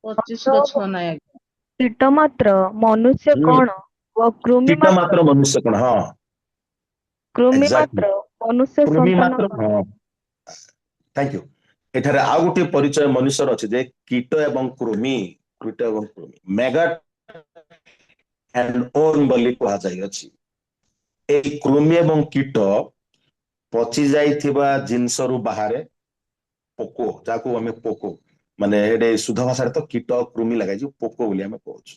25:6 ନାଇଁ ଆଜ୍ଞା।
କୀଟ ମାତ୍ର ମନୁଷ୍ୟ କଣ ଓ କୃମି
କୀଟ ମାତ୍ର ମନୁଷ୍ୟ କଣ? ହଁ,
ମାତ୍ର ମନୁଷ୍ୟ
କୃମି
ସନ୍ତାନ
ମାତ୍ର,
କଣ?
ହଁ, ଥ୍ୟାଙ୍କ ୟୁ। ଏଠାରେ ଆଉ ଗୋଟିଏ ପରିଚୟ ମନୁଷ୍ୟର ଅଛି ଯେ କୀଟ ଏବଂ କୃମି, କୀଟ ଏବଂ କୃମି, ମେଗଟ୍ ଆଣ୍ଡ ଓର୍ମ ବୋଲି କୁହାଯାଇଅଛି। ଏହି କୃମି ଏବଂ କୀଟ ପଚି ଯାଇଥିବା ଜିନିଷରୁ ବାହାରେ ପୋକ, ଯାହାକୁ ଆମେ ପୋକ, ମାନେ ଏଟେ ଶୁଦ୍ଧ ଭାଷାରେ ତ କୀଟ କୃମି ଲଗାଇଛି, ପୋକ ବୋଲି ଆମେ କହୁଛୁ।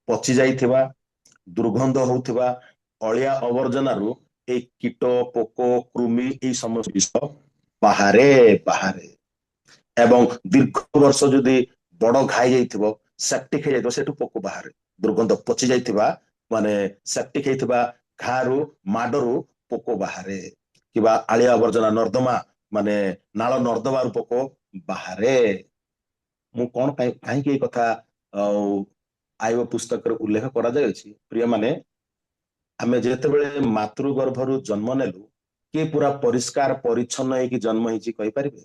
ପଚି ଯାଇଥିବା, ଦୁର୍ଗନ୍ଧ ହଉଥିବା ଅଳିଆ ଆବର୍ଜନାରୁ ଏଇ କୀଟ, ପୋକ, କୃମି ଏଇ ସମସ୍ତ ବିଷ ବାହାରେ ବାହାରେ। ଏବଂ ଦୀର୍ଘ ବର୍ଷ ଯଦି ବଡ ଘାଇ ଯାଇଥିବ, ସେପ୍ଟିକ ହେଇଯାଇଥିବ, ସେଠୁ ପୋକ ବାହାରେ। ଦୁର୍ଗନ୍ଧ, ପଚି ଯାଇଥିବା ମାନେ ସେପ୍ଟିକ ହେଇଥିବା ଘାରୁ, ମାଡରୁ ପୋକ ବାହାରେ। କିମ୍ବା ଆଳିଆ ଆବର୍ଜନା, ନର୍ଦ୍ଦମା ମାନେ ନାଳ ନର୍ଦ୍ଦମାରୁ ପୋକ ବାହାରେ। ମୁଁ କଣ ପାଇଁ, କାହିଁକି ଏଇ କଥା ଆୟୋବ ପୁସ୍ତକରେ ଉଲ୍ଲେଖ କରାଯାଇଅଛି? ପ୍ରିୟମାନେ, ଆମେ ଯେତେବେଳେ ମାତୃ ଗର୍ଭରୁ ଜନ୍ମ ନେଲୁ, କିଏ ପୁରା ପରିଷ୍କାର ପରିଚ୍ଛନ୍ନ ହେଇକି ଜନ୍ମ ହେଇଛି କହିପାରିବେ?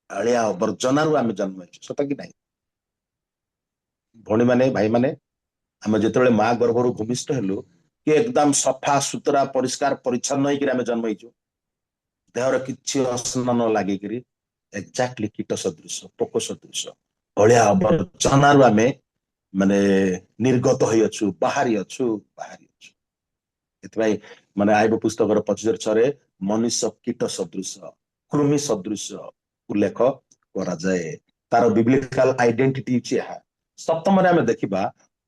ଆଳିଆ ଆବର୍ଜନାରୁ ଆମେ ଜନ୍ମ ହେଇଛୁ, ସତ କି ନାହିଁ? ଭଉଣୀମାନେ, ଭାଇମାନେ, ଆମେ ଯେତେବେଳେ ମା ଗର୍ଭରୁ ଭୂମିଷ୍ଠ ହେଲୁ, କି ଏକଦମ ସଫା ସୁତରା ପରିଷ୍କାର ପରିଚ୍ଛନ୍ନ ହେଇକିରି ଆମେ ଜନ୍ମ ହେଇଛୁ, ଦେହରେ କିଛି ଅସନା ନ ଲାଗିକିରି, ଏକ୍ଜାକ୍ଟଲି କୀଟ ସଦୃଶ, ପୋକ ସଦୃଶ, ଅଳିଆ ଆବର୍ଜନାରୁ ଆମେ ମାନେ ନିର୍ଗତ ହେଇଅଛୁ, ବାହାରି ଅଛୁ। ଏଥିପାଇଁ ମାନେ ଆୟୋବ ପୁସ୍ତକର 25:6 ମନୁଷ୍ୟ କୀଟ ସଦୃଶ, କୃମି ସଦୃଶ ଉଲ୍ଲେଖ କରାଯାଏ। ତାର ବିବ୍ଲିକାଲ ଆଇଡେଣ୍ଟିଟି ହେଉଛି ଏହା। ସପ୍ତମରେ ଆମେ ଦେଖିବା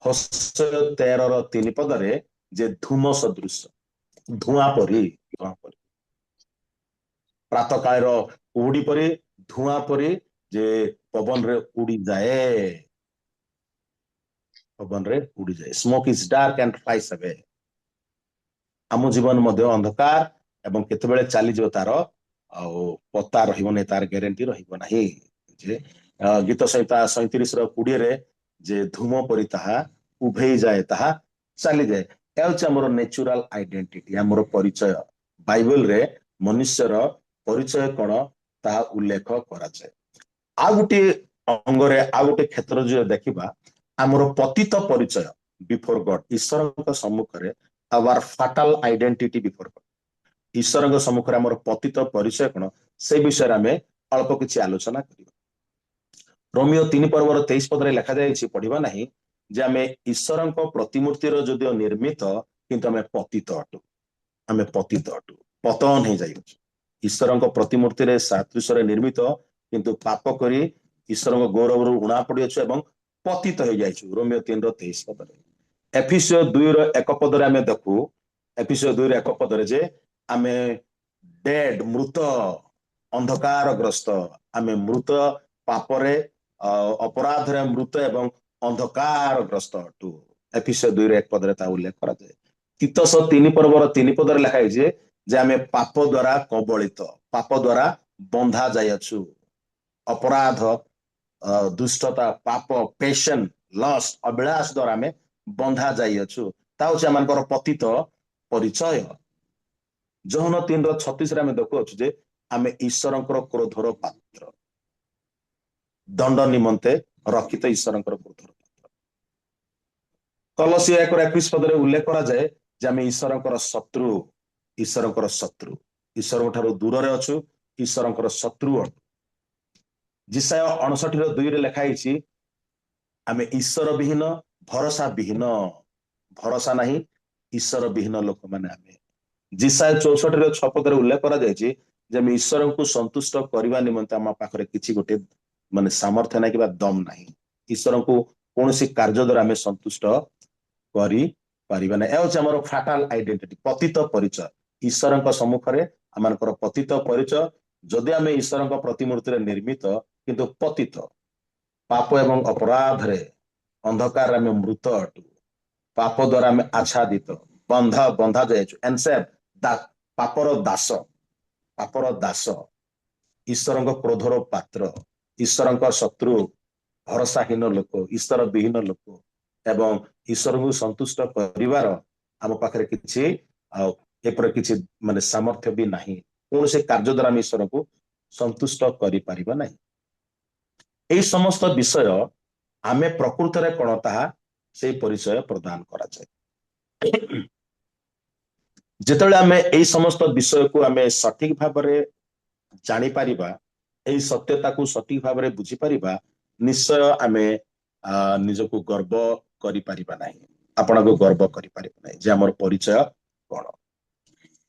ହୋସେୟ 13:3 ପଦରେ ଯେ ଧୂମ ସଦୃଶ, ଧୂଆଁ ପରି, ପ୍ରାତଃ କାଳର କୁହୁଡି ପରି, ଧୂଆଁ ପରି ଯେ ପବନରେ ଉଡିଯାଏ, ପବନରେ ଉଡିଯାଏ। Smoke is dark and flies away. ଆମ ଜୀବନ ମଧ୍ୟ ଅନ୍ଧକାର ଏବଂ କେତେବେଳେ ଚାଲିଯିବ ତାର ଆଉ ପତା ରହିବ ନାହିଁ, ତାର ଗ୍ୟାରେଣ୍ଟି ରହିବ ନାହିଁ। ଯେ ଗୀତ ସଂହିତା 37:20 ଯେ ଧୂମ ପରି ତାହା ଉଭେଇ ଯାଏ, ତାହା ଚାଲିଯାଏ। ଏହା ହଉଛି ଆମର ନ୍ୟାଚୁରାଲ ଆଇଡେଣ୍ଟିଟି, ଆମର ପରିଚୟ। ବାଇବଲରେ ମନୁଷ୍ୟର ପରିଚୟ କଣ ତାହା ଉଲ୍ଲେଖ କରାଯାଏ। ଆଉ ଗୋଟିଏ ଅଙ୍ଗରେ, ଆଉ ଗୋଟିଏ କ୍ଷେତ୍ର ଯଦି ଦେଖିବା, ଆମର ପତିତ ପରିଚୟ ବିଫୋର ଗଡ, ଈଶ୍ୱରଙ୍କ ସମ୍ମୁଖରେ ଆୱାର ଫାଟାଲ ଆଇଡେଣ୍ଟିଟି ବିଫୋର ଗଡ, ଈଶ୍ୱରଙ୍କ ସମ୍ମୁଖରେ ଆମର ପତିତ ପରିଚୟ କଣ ସେ ବିଷୟରେ ଆମେ ଅଳ୍ପ କିଛି ଆଲୋଚନା କରିବା। ରୋମିଓ 3:23 ଲେଖାଯାଇଛି, ପଢିବା ନାହିଁ, ଯେ ଆମେ ଈଶ୍ୱରଙ୍କ ପ୍ରତିମୂର୍ତ୍ତିର ଯଦିଓ ନିର୍ମିତ କିନ୍ତୁ ଆମେ ପତିତ ଅଟୁ, ଆମେ ପତିତ ଅଟୁ, ପତନ ହେଇଯାଇଛୁ। ଈଶ୍ୱରଙ୍କ ପ୍ରତିମୂର୍ତ୍ତିରେ ସାଦୃଶ୍ୟରେ ନିର୍ମିତ କିନ୍ତୁ ପାପ କରି ଈଶ୍ୱରଙ୍କ ଗୌରବରୁ ଉଣା ପଡିଅଛୁ ଏବଂ ପତିତ ହେଇଯାଇଛୁ। ରୋମିଓ 3:23। ଏଫିସିଓ 2:1 ଆମେ ଦେଖୁ, ଏଫିସିଓ 2:1 ଯେ ଆମେ ଡେଡ, ମୃତ, ଅନ୍ଧକାରଗ୍ରସ୍ତ, ଆମେ ମୃତ, ପାପରେ ଅପରାଧରେ ମୃତ ଏବଂ ଅନ୍ଧକାରଗ୍ରସ୍ତ ଅଟୁ। ଏଫିସିଓ 2:1 ତା ଉଲ୍ଲେଖ କରାଯାଏ। ତିତସ 3:3 ଲେଖା ହେଇଛି ଯେ ଆମେ ପାପ ଦ୍ୱାରା କବଳିତ, ପାପ ଦ୍ୱାରା ବନ୍ଧା ଯାଇଅଛୁ। ଅପରାଧ, ଦୁଷ୍ଟତା, ପାପ, ପେଶନ, ଲଷ୍ଟ, ଅଭିଳାଷ ଦ୍ୱାରା ଆମେ ବନ୍ଧା ଯାଇଅଛୁ। ତା ହଉଛି ଆମଙ୍କର ପତିତ ପରିଚୟ। ଯୋହନ 3:36 ଆମେ ଦେଖୁଅଛୁ ଯେ ଆମେ ଈଶ୍ୱରଙ୍କର କ୍ରୋଧର ପାତ୍ର, ଦଣ୍ଡ ନିମନ୍ତେ ରକ୍ଷିତ ଈଶ୍ୱରଙ୍କର କ୍ରୋଧର ପାତ୍ର। କଲସିୟ 1:21 ଉଲ୍ଲେଖ କରାଯାଏ ଯେ ଆମେ ଈଶ୍ୱରଙ୍କର ଶତ୍ରୁ, ଈଶ୍ୱରଙ୍କର ଶତ୍ରୁ, ଈଶ୍ୱରଙ୍କ ଠାରୁ ଦୂରରେ ଅଛୁ, ଈଶ୍ୱରଙ୍କର ଶତ୍ରୁ ଅଟୁ। ଜିସାୟ 69:2 ଲେଖା ହେଇଛି, ଆମେ ଈଶ୍ୱର ବିହୀନ, ଭରସା ବିହୀନ, ଭରସା ନାହିଁ, ଈଶ୍ୱର ବିହୀନ ଲୋକମାନେ ଆମେ। ଜିସାୟ 64:6 ଉଲ୍ଲେଖ କରାଯାଇଛି ଯେ ଆମେ ଈଶ୍ୱରଙ୍କୁ ସନ୍ତୁଷ୍ଟ କରିବା ନିମନ୍ତେ ଆମ ପାଖରେ କିଛି ଗୋଟେ ମାନେ ସାମର୍ଥ୍ୟ ନାହିଁ କିମ୍ବା ଦମ ନାହିଁ। ଈଶ୍ୱରଙ୍କୁ କୌଣସି କାର୍ଯ୍ୟ ଦ୍ୱାରା ଆମେ ସନ୍ତୁଷ୍ଟ କରିପାରିବା ନାହିଁ। ଏହା ହେଉଛି ଆମର ଫାଟାଲ ଆଇଡେଣ୍ଟିଟି, ପତିତ ପରିଚୟ। ଈଶ୍ୱରଙ୍କ ସମ୍ମୁଖରେ ଆମମାନଙ୍କର ପତିତ ପରିଚୟ। ଯଦି ଆମେ ଈଶ୍ୱରଙ୍କ ପ୍ରତିମୂର୍ତ୍ତିରେ ନିର୍ମିତ କିନ୍ତୁ ପତିତ, ପାପ ଏବଂ ଅପରାଧରେ, ଅନ୍ଧକାରରେ ଆମେ ମୃତ ଅଟୁ, ପାପ ଦ୍ୱାରା ଆମେ ଆଚ୍ଛାଦିତ, ବନ୍ଧା ଯାଇଛୁ, ଏନସେଫ୍, ପାପର ଦାସ, ପାପର ଦାସ, ଈଶ୍ୱରଙ୍କ କ୍ରୋଧର ପାତ୍ର, ଈଶ୍ୱରଙ୍କ ଶତ୍ରୁ, ଭରସାହୀନ ଲୋକ, ଈଶ୍ୱର ବିହୀନ ଲୋକ ଏବଂ ଈଶ୍ୱରଙ୍କୁ ସନ୍ତୁଷ୍ଟ କରିବାର ଆମ ପାଖରେ କିଛି ଏପରି କିଛି ମାନେ ସାମର୍ଥ୍ୟ ବି ନାହିଁ। କୌଣସି କାର୍ଯ୍ୟ ଦ୍ୱାରା ଆମେ ଈଶ୍ୱରଙ୍କୁ ସନ୍ତୁଷ୍ଟ କରିପାରିବା ନାହିଁ। ଏହି ସମସ୍ତ ବିଷୟ ଆମେ ପ୍ରକୃତରେ କଣ ତାହା ସେଇ ପରିଚୟ ପ୍ରଦାନ କରାଯାଏ। ଯେତେବେଳେ ଆମେ ଏଇ ସମସ୍ତ ବିଷୟକୁ ଆମେ ସଠିକ ଭାବରେ ଜାଣିପାରିବା, ଏଇ ସତ୍ୟତାକୁ ସଠିକ ଭାବରେ ବୁଝିପାରିବା, ନିଶ୍ଚୟ ଆମେ ନିଜକୁ ଗର୍ବ କରିପାରିବା ନାହିଁ, ଆପଣଙ୍କୁ ଗର୍ବ କରିପାରିବା ନାହିଁ ଯେ ଆମର ପରିଚୟ କଣ।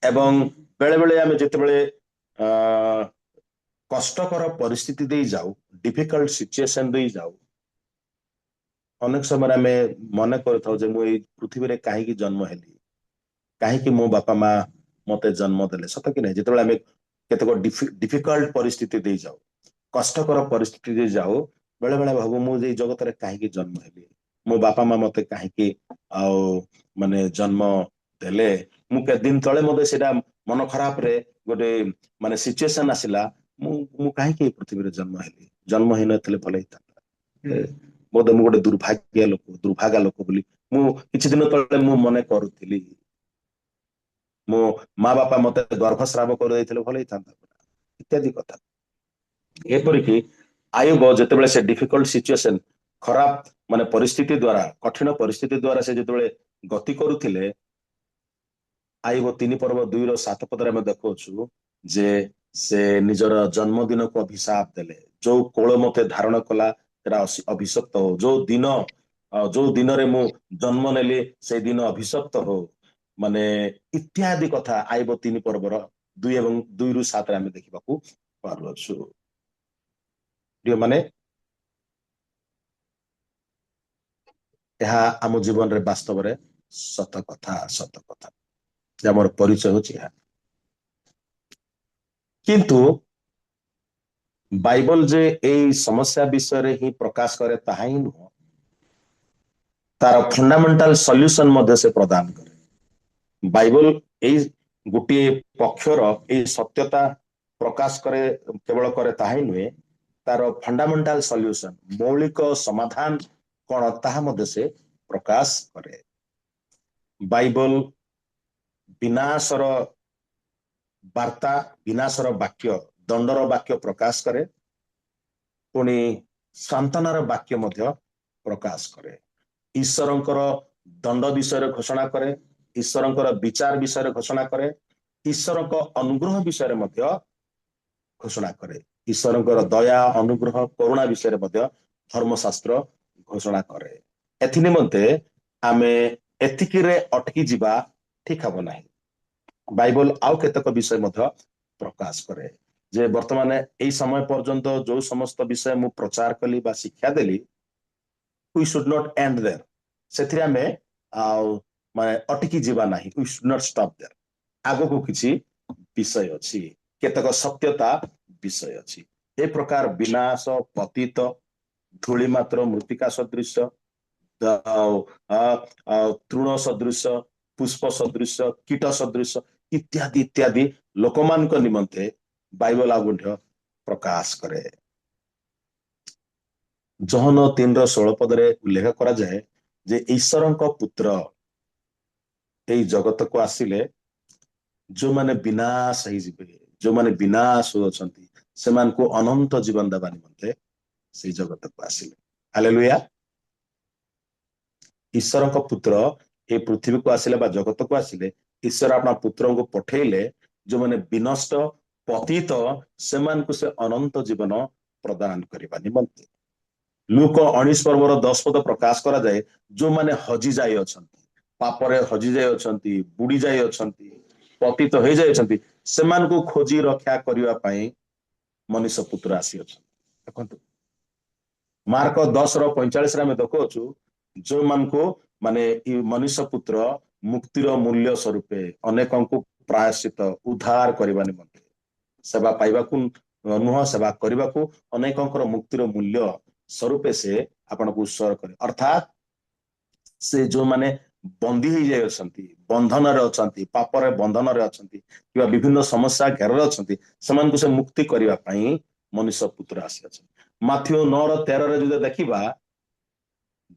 ଏବଂ ବେଳେ ବେଳେ ଆମେ ଯେତେବେଳେ କଷ୍ଟକର ପରିସ୍ଥିତି ଦେଇ ଯାଉ, ଡିଫିକଲ୍ଟ ସିଚୁଏସନ ଦେଇ ଯାଉ, ଅନେକ ସମୟରେ ଆମେ ମନେ କରିଥାଉ ଯେ ମୁଁ ଏଇ ପୃଥିବୀରେ କାହିଁକି ଜନ୍ମ ହେଲି, କାହିଁକି ମୋ ବାପା ମା ମତେ ଜନ୍ମ ଦେଲେ। ସତ କି ନାହିଁ? ଯେତେବେଳେ ଆମେ କେତେକ ଡିଫିକଲ୍ଟ ପରିସ୍ଥିତି ଦେଇ ଯାଉ, କଷ୍ଟକର ପରିସ୍ଥିତି ଦେଇ ଯାଉ, ବେଳେ ବେଳେ ଭାବୁ ମୁଁ ଏଇ ଜଗତରେ କାହିଁକି ଜନ୍ମ ହେଲି, ମୋ ବାପା ମା ମତେ କାହିଁକି ମାନେ ଜନ୍ମ ଦେଲେ। ମୁଁ କେତେଦିନ ତଳେ ମତେ ସେଇଟା ମନ ଖରାପରେ ଗୋଟେ ମାନେ ସିଚୁଏସନ ଆସିଲା, ମୁଁ କାହିଁକି ଏଇ ପୃଥିବୀରେ ଜନ୍ମ ହେଲି, ଜନ୍ମ ହେଇନଥିଲେ ଭଲ ହେଇଥାନ୍ତା, ବୋଧେ ମୁଁ ଗୋଟେ ଦୁର୍ଭାଗା ଲୋକ ବୋଲି ମୁଁ କିଛି ଦିନ ତଳେ ମୁଁ ମନେ କରୁଥିଲି। ମୋ ମା ବାପା ମତେ ଗର୍ଭସ୍ରାବ କରିଦେଇଥିଲେ ଭଲ ହେଇଥାନ୍ତା, ଇତ୍ୟାଦି କଥା। ଏପରିକି ଆୟୁବ ଯେତେବେଳେ ସେ ଡିଫିକଲ୍ଟ ସିଚୁଏସନ, ଖରାପ ମାନେ ପରିସ୍ଥିତି ଦ୍ୱାରା, କଠିନ ପରିସ୍ଥିତି ଦ୍ୱାରା ସେ ଯେତେବେଳେ ଗତି କରୁଥିଲେ, ଆୟୁବ 3:2 ଆମେ ଦେଖୁଛୁ ଯେ ସେ ନିଜର ଜନ୍ମଦିନକୁ ଅଭିଶାପ ଦେଲେ। ଯୋଉ କୋଳ ମତେ ଧାରଣ କଲା ସେଟା ଅଭିଶପ୍ତ ହଉ, ଯୋଉ ଦିନରେ ମୁଁ ଜନ୍ମ ନେଲି ସେଇ ଦିନ ଅଭିଶପ୍ତ ହଉ, ମାନେ ଇତ୍ୟାଦି କଥା ଆୟୁବ 3:2 ଏବଂ 2-7 ଆମେ ଦେଖିବାକୁ ପାରୁଅଛୁ। ମାନେ ଏହା ଆମ ଜୀବନରେ ବାସ୍ତବରେ ସତ କଥା, ସତ କଥା ଯେ ଆମର ପରିଚୟ ହଉଛି ଏହା। କିନ୍ତୁ ବାଇବଲ ଯେ ଏଇ ସମସ୍ୟା ବିଷୟରେ ହିଁ ପ୍ରକାଶ କରେ ତାହା ହିଁ ନୁହଁ, ତାର ଫଣ୍ଡାମେଣ୍ଟାଲ ସଲ୍ୟୁସନ ମଧ୍ୟ ସେ ପ୍ରଦାନ କରେ। ବାଇବଲ ଏଇ ଗୋଟିଏ ପକ୍ଷର ଏଇ ସତ୍ୟତା ପ୍ରକାଶ କରେ, କେବଳ କରେ ତାହା ହିଁ ନୁହେଁ, ତାର ଫଣ୍ଡାମେଣ୍ଟାଲ ସଲ୍ୟୁସନ, ମୌଳିକ ସମାଧାନ କଣ ତାହା ମଧ୍ୟ ସେ ପ୍ରକାଶ କରେ। ବାଇବଲ ବିନାଶର ବାର୍ତ୍ତା, ବିନାଶର ବାକ୍ୟ, ଦଣ୍ଡର ବାକ୍ୟ ପ୍ରକାଶ କରେ, ପୁଣି ସାନ୍ତ୍ୱନାର ବାକ୍ୟ ମଧ୍ୟ ପ୍ରକାଶ କରେ। ଈଶ୍ୱରଙ୍କର ଦଣ୍ଡ ବିଷୟରେ ଘୋଷଣା କରେ, ଈଶ୍ୱରଙ୍କର ବିଚାର ବିଷୟରେ ଘୋଷଣା କରେ, ଈଶ୍ୱରଙ୍କ ଅନୁଗ୍ରହ ବିଷୟରେ ମଧ୍ୟ ଘୋଷଣା କରେ, ଈଶ୍ୱରଙ୍କର ଦୟା ଅନୁଗ୍ରହ କରୁଣା ବିଷୟରେ ମଧ୍ୟ ଧର୍ମଶାସ୍ତ୍ର ଘୋଷଣା କରେ। ଏଥି ନିମନ୍ତେ ଆମେ ଏତିକିରେ ଅଟକି ଯିବା ଠିକ ହବ ନାହିଁ। ବାଇବଲ ଆଉ କେତେକ ବିଷୟ ମଧ୍ୟ ପ୍ରକାଶ କରେ ଯେ ବର୍ତ୍ତମାନ ଏଇ ସମୟ ପର୍ଯ୍ୟନ୍ତ ଯୋଉ ସମସ୍ତ ବିଷୟ ମୁଁ ପ୍ରଚାର କଲି ବା ଶିକ୍ଷା ଦେଲି, we should not end there. ସେଥିରେ ଆମେ ଆଉ ମାନେ ଅଟକି ଯିବା ନାହିଁ, we should not stop there. ଆଗକୁ କିଛି ବିଷୟ ଅଛି, କେତେକ ସତ୍ୟତା ବିଷୟ ଅଛି। ଏ ପ୍ରକାର ବିନାଶ, ପତିତ, ଧୂଳି ମାତ୍ର, ମୃତ୍ତିକା ସଦୃଶ, ତୃଣ ସଦୃଶ, ପୁଷ୍ପ ସଦୃଶ, କୀଟ ସଦୃଶ ଇତ୍ୟାଦି ଇତ୍ୟାଦି ଲୋକମାନଙ୍କ ନିମନ୍ତେ ବାଇବଲ ଆଉ ମଧ୍ୟ ପ୍ରକାଶ କରେ। ଜହନ 3:16 ଉଲ୍ଲେଖ କରାଯାଏ ଯେ ଈଶ୍ୱରଙ୍କ ପୁତ୍ର ଏଇ ଜଗତକୁ ଆସିଲେ ଯୋଉମାନେ ବିନାଶ ହେଇଯିବେ, ଯୋଉମାନେ ବିନାଶ ଅଛନ୍ତି ସେମାନଙ୍କୁ ଅନନ୍ତ ଜୀବନ ଦେବା ନିମନ୍ତେ ସେଇ ଜଗତକୁ ଆସିଲେ। ହାଲେଲୁୟା। ଈଶ୍ୱରଙ୍କ ପୁତ୍ର ଏ ପୃଥିବୀକୁ ଆସିଲେ ବା ଜଗତକୁ ଆସିଲେ, ଈଶ୍ୱର ଆପଣା ପୁତ୍ରଙ୍କୁ ପଠେଇଲେ ଯୋଉମାନେ ବିନଷ୍ଟ ପତିତ ସେମାନଙ୍କୁ ସେ ଅନନ୍ତ ଜୀବନ ପ୍ରଦାନ କରିବା ନିମନ୍ତେ। ଲୁକ 19:10 ପ୍ରକାଶ କରାଯାଏ ଯୋଉମାନେ ହଜି ଯାଇଅଛନ୍ତି, ପାପରେ ହଜି ଯାଇଅଛନ୍ତି, ବୁଡି ଯାଇଅଛନ୍ତି, ପତିତ ହେଇଯାଇଅଛନ୍ତି, ସେମାନଙ୍କୁ ଖୋଜି ରକ୍ଷା କରିବା ପାଇଁ ମନୁଷ୍ୟ ପୁତ୍ର ଆସିଅଛନ୍ତି। ଦେଖନ୍ତୁ ମାର୍କ 10:45 ଆମେ ଦେଖୁଅଛୁ ଯୋଉମାନଙ୍କୁ ମାନେ ମନୁଷ୍ୟ ପୁତ୍ର ମୁକ୍ତିର ମୂଲ୍ୟ ସ୍ୱରୂପେ ଅନେକଙ୍କୁ ପ୍ରାୟଶ୍ଚିତ ଉଦ୍ଧାର କରିବା ନିମନ୍ତେ, ସେବା ପାଇବାକୁ ନୁହଁ ସେବା କରିବାକୁ ଅନେକଙ୍କର ମୁକ୍ତିର ମୂଲ୍ୟ ସ୍ୱରୂପେ ସେ ଆପଣଙ୍କୁ ଉତ୍ସର୍ଗ କରେ। ଅର୍ଥାତ୍ ସେ ଯୋଉମାନେ ବନ୍ଦୀ ହେଇଯାଇଅଛନ୍ତି, ବନ୍ଧନରେ ଅଛନ୍ତି, ପାପରେ ବନ୍ଧନରେ ଅଛନ୍ତି କିମ୍ବା ବିଭିନ୍ନ ସମସ୍ୟା ଘେରରେ ଅଛନ୍ତି, ସେମାନଙ୍କୁ ସେ ମୁକ୍ତି କରିବା ପାଇଁ ମନୁଷ୍ୟ ପୁତ୍ର ଆସିଅଛନ୍ତି। ମାଥିଉ 9:13 ଯଦି ଦେଖିବା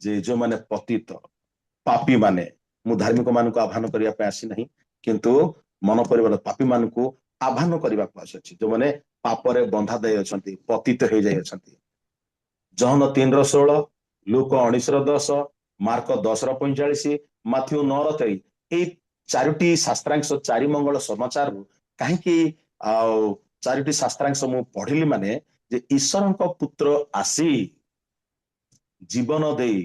ଯେ ଯୋଉମାନେ ପତିତ ପାପୀ ମାନେ, ମୁଁ ଧାର୍ମିକ ମାନଙ୍କୁ ଆହ୍ୱାନ କରିବା ପାଇଁ ଆସିନାହିଁ କିନ୍ତୁ ମନ ପରିବାର ପାପୀ ମାନଙ୍କୁ ଆହ୍ୱାନ କରିବାକୁ ଆସିଅଛି, ଯୋଉମାନେ ପାପରେ ବନ୍ଧା ଦେଇ ଅଛନ୍ତି, ପତିତ ହେଇଯାଇଅଛନ୍ତି। ଜହନ 3:16, ଲୁକ 19:10, ମାର୍କ 10:45, ମାଥିଉ 9:23 ଏଇ ଚାରୋଟି ଶାସ୍ତ୍ରାଂଶ, ଚାରି ମଙ୍ଗଳ ସମାଚାରରୁ କାହିଁକି ଆଉ ଚାରୋଟି ଶାସ୍ତ୍ରାଂଶ ମୁଁ ପଢିଲି ମାନେ ଯେ ଈଶ୍ୱରଙ୍କ ପୁତ୍ର ଆସି ଜୀବନ ଦେଇ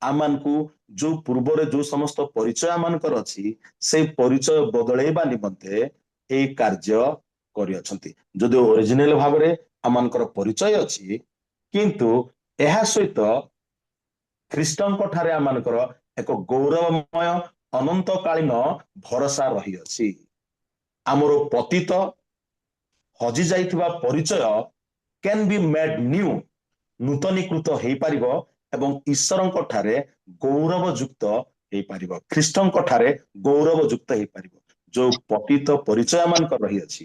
ଆମମାନଙ୍କୁ ଯୋଉ ପୂର୍ବରେ ଯୋଉ ସମସ୍ତ ପରିଚୟ ମାନଙ୍କର ଅଛି ସେଇ ପରିଚୟ ବଦଳେଇବା ନିମନ୍ତେ ଏଇ କାର୍ଯ୍ୟ କରିଅଛନ୍ତି। ଯଦିଓ ଅରିଜିନାଲ ଭାବରେ ଆମମାନଙ୍କର ପରିଚୟ ଅଛି, କିନ୍ତୁ ଏହା ସହିତ ଖ୍ରୀଷ୍ଟଙ୍କ ଠାରେ ଆମମାନଙ୍କର ଏକ ଗୌରବମୟ ଅନନ୍ତକାଳୀନ ଭରସା ରହିଅଛି। ଆମର ପତିତ ହଜି ଯାଇଥିବା ପରିଚୟ କ୍ୟାନ୍ ବି ମେଡ୍ ନ୍ୟୁ, ନୂତନୀକୃତ ହେଇପାରିବ ଏବଂ ଈଶ୍ୱରଙ୍କ ଠାରେ ଗୌରବ ଯୁକ୍ତ ହେଇପାରିବ, ଖ୍ରୀଷ୍ଟଙ୍କ ଠାରେ ଗୌରବ ଯୁକ୍ତ ହେଇପାରିବ। ଯୋଉ ପତିତ ପରିଚୟ ମାନଙ୍କର ରହିଅଛି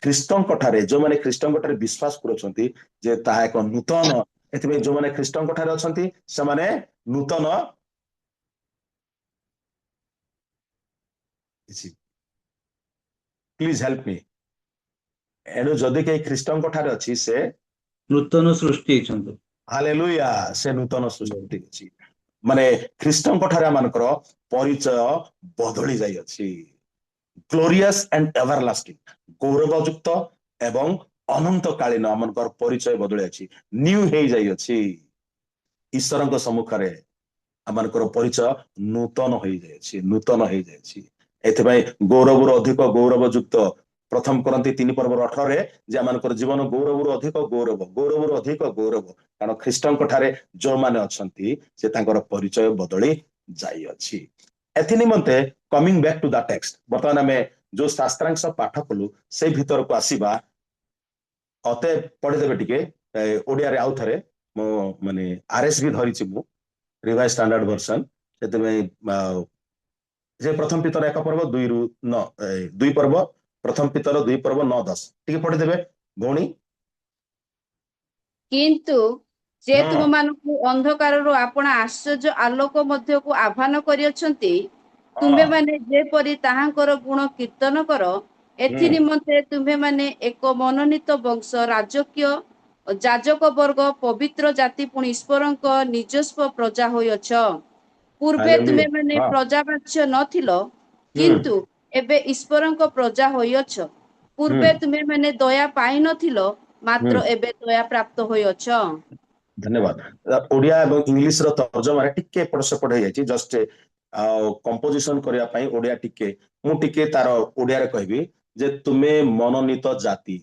ଖ୍ରୀଷ୍ଟଙ୍କ ଠାରେ, ଯୋଉମାନେ ଖ୍ରୀଷ୍ଟଙ୍କ ଠାରେ ବିଶ୍ୱାସ କରୁଛନ୍ତି ଯେ ତାହା ଏକ ନୂତନ, ଏଥିପାଇଁ ଯୋଉମାନେ ଖ୍ରୀଷ୍ଟଙ୍କ ଠାରେ ଅଛନ୍ତି ସେମାନେ ନୂତନ ପ୍ଲିଜ ହେଲ୍ପ ମି। ଏଣୁ ଯଦି କେହି ଖ୍ରୀଷ୍ଟଙ୍କ ଠାରେ ଅଛି ସେ
ନୂତନ ସୃଷ୍ଟି ହେଇଛନ୍ତି।
ହାଲେଲୁୟା, ସେ ନୂତନ ସୃଷ୍ଟି ଅଛି। ମାନେ ଖ୍ରୀଷ୍ଟଙ୍କ ଠାରେ ଆମମାନଙ୍କର ପରିଚୟ ବଦଳି ଯାଇଅଛି। ଗ୍ଲୋରିୟସ୍ ଆଣ୍ଡ ଏଭରଲାଷ୍ଟିଂ, ଗୌରବଯୁକ୍ତ ଏବଂ ଅନନ୍ତକାଳୀନ ଆମମାନଙ୍କର ପରିଚୟ ବଦଳି ଅଛି, ନ୍ୟୁ ହେଇଯାଇଅଛି। ଈଶ୍ୱରଙ୍କ ସମ୍ମୁଖରେ ଆମମାନଙ୍କର ପରିଚୟ ନୂତନ ହେଇଯାଇଛି, ନୂତନ ହେଇଯାଇଛି। ଏଥିପାଇଁ ଗୌରବରୁ ଅଧିକ ଗୌରବଯୁକ୍ତ 1 କରନ୍ତି 3:18 ଯେ ଆମମାନଙ୍କର ଜୀବନ ଗୌରବରୁ ଅଧିକ ଗୌରବ, ଗୌରବରୁ ଅଧିକ ଗୌରବ, କାରଣ ଖ୍ରୀଷ୍ଟଙ୍କ ଠାରେ ଯୋଉମାନେ ଅଛନ୍ତି ସେ ତାଙ୍କର ପରିଚୟ ବଦଳି ଯାଇଅଛି। ଏଥି ନିମନ୍ତେ coming back to the text, ବର୍ତ୍ତମାନ ଆମେ ଯୋଉ ଶାସ୍ତ୍ରାଂଶ ପାଠ କଲୁ ସେଇ ଭିତରକୁ ଆସିବା। ଅତେ ପଢିଦେବେ ଟିକେ ଓଡିଆରେ ଆଉ ଥରେ, ମୁଁ ମାନେ RSV ଧରିଛି ମୁଁ, ରିଭାଇଜ ଷ୍ଟାଣ୍ଡାର୍ଡ ଭର୍ସନ, ସେଥିପାଇଁ ଯେ ପ୍ରଥମ ପିତର 1:2-9, 2 ପର୍ବ, ପ୍ରଥମ ପିତର 2:9-10 ଟିକେ ପଢିଦେବେ ଭଉଣୀ।
କିନ୍ତୁ ସେ ତୁମମାନଙ୍କୁ ଅନ୍ଧକାରରୁ ଆପଣ ଆଶ୍ଚର୍ଯ୍ୟ ଆଲୋକ ମଧ୍ୟକୁ ଆହ୍ୱାନ କରିଅଛନ୍ତି, ତୁମ୍ଭେମାନେ ଯେପରି ତାହାଙ୍କର ଗୁଣ କୀର୍ତ୍ତନ କର, ଏଥି ନିମନ୍ତେ ତୁମ୍ଭେମାନେ ଏକ ମନୋନୀତ ବଂଶ, ରାଜକୀୟ ଯାଜକ ବର୍ଗ ପବିତ୍ର ଜାତି ପୁଣି ଈଶ୍ୱରଙ୍କ ନିଜସ୍ୱ ପ୍ରଜା ହୋଇଅଛ। ପୂର୍ବେ
ହାଲେଲୁୟା।
ତୁମେ ମାନେ
ହଁ।
ପ୍ରଜାବାଚ୍ୟ ନଥିଲ,
ହୁଁ
କିନ୍ତୁ ଏବେ ଈଶ୍ୱରଙ୍କ ପ୍ରଜା ହୋଇଅଛ।
ହୁଁ
ପୂର୍ବେ ତୁମେ ମାନେ ଦୟା ପାଇନଥିଲ,
ହୁଁ
ମାତ୍ର ଏବେ ଦୟା ପ୍ରାପ୍ତ ହୋଇଅଛ।
ଧନ୍ୟବାଦ। ଓଡିଆ ଏବଂ ଇଂଲିଶ ର ତର୍ଜମାରେ ଟିକେ ଏପଟ ସେପଟ ହେଇଯାଇଛି, ଜଷ୍ଟ କମ୍ପୋଜିସନ କରିବା ପାଇଁ ଓଡିଆ ଟିକେ ମୁଁ ଟିକେ ତାର ଓଡିଆରେ କହିବି ଯେ ତୁମେ ମନୋନୀତ ଜାତି,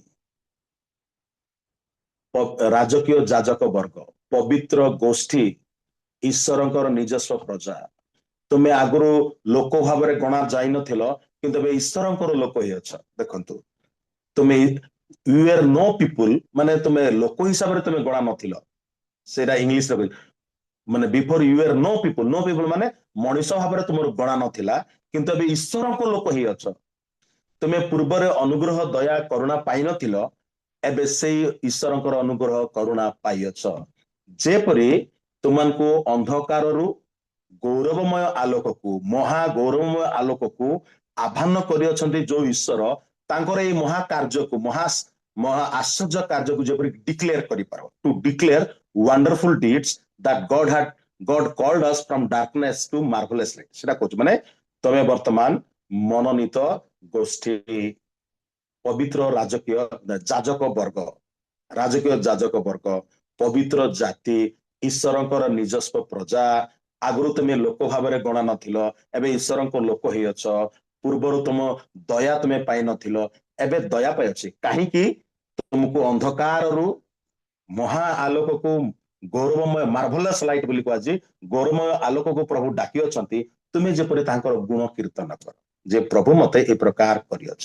ରାଜକୀୟ ଯାଜକ ବର୍ଗ, ପବିତ୍ର ଗୋଷ୍ଠୀ, ଈଶ୍ୱରଙ୍କର ନିଜସ୍ୱ ପ୍ରଜା। ତୁମେ ଆଗରୁ ଲୋକ ଭାବରେ ଗଣା ଯାଇନଥିଲ, କିନ୍ତୁ ଏବେ ଈଶ୍ୱରଙ୍କର ଲୋକ ହେଇଅଛ। ଦେଖନ୍ତୁ, ତୁମେ ୟୁ ଆର नो ପିପୁଲ, ମାନେ ତୁମେ ଲୋକ ହିସାବରେ ତୁମେ ଗଣା ନଥିଲ। ସେଇଟା ଇଂଲିଶରେ ମାନେ before you are know people, know people ମାନେ ମଣିଷ ଭାବରେ ତୁମର ଗଣା ନଥିଲା, କିନ୍ତୁ ଏବେ ଈଶ୍ୱରଙ୍କ ଲୋକ ହେଇଅଛ। ତୁମେ ପୂର୍ବରେ ଅନୁଗ୍ରହ ଦୟା କରୁଣା ପାଇନଥିଲ, ଏବେ ସେଇ ଈଶ୍ୱରଙ୍କର ଅନୁଗ୍ରହ କରୁଣା ପାଇଅଛ। ଯେପରି ତୁମକୁ ଅନ୍ଧକାରରୁ ଗୌରବମୟ ଆଲୋକକୁ, ମହା ଗୌରବମୟ ଆଲୋକକୁ ଆହ୍ୱାନ କରିଅଛନ୍ତି ଯୋଉ ଈଶ୍ୱର, ତାଙ୍କର ଏଇ ମହା କାର୍ଯ୍ୟକୁ, ମହା ଆଶ୍ଚର୍ଯ୍ୟ କାର୍ଯ୍ୟକୁ ଯେପରି ଡିକ୍ଲେୟାର କରିପାର, to declare wonderful deeds that God called us from darkness to marvelous light। ସେଟା କହୁଛି ମାନେ ତମେ ବର୍ତ୍ତମାନ ମନୋନୀତ ଗୋଷ୍ଠୀ, ପବିତ୍ର ରାଜକୀୟ ଯାଜକ ବର୍ଗ, ରାଜକୀୟ ଯାଜକ ବର୍ଗ, ପବିତ୍ର ଜାତି, ଈଶ୍ୱରଙ୍କର ନିଜସ୍ୱ ପ୍ରଜା। ଆଗରୁ ତୁମେ ଲୋକ ଭାବରେ ଗଣା ନଥିଲ, ଏବେ ଈଶ୍ୱରଙ୍କ ଲୋକ ହେଇଅଛ। ପୂର୍ବରୁ ତୁମ ଦୟା ତୁମେ ପାଇନଥିଲ, ଏବେ ଦୟା ପାଇଅଛି। କାହିଁକି? ତୁମକୁ ଅନ୍ଧକାରରୁ ମହା ଆଲୋକକୁ, ଗୌରବମୟ ମାର୍ଭଲସ୍ ଲାଇଟ୍ ବୋଲି କୁହାଯାଏ, ଗୌରବମୟ ଆଲୋକକୁ ପ୍ରଭୁ ଡାକି ଅଛନ୍ତି। ତୁମେ ଯେପରି ତାଙ୍କର ଗୁଣ କୀର୍ତ୍ତନ କର, ଯେ ପ୍ରଭୁ ମତେ ଏ ପ୍ରକାର କରିଅଛ।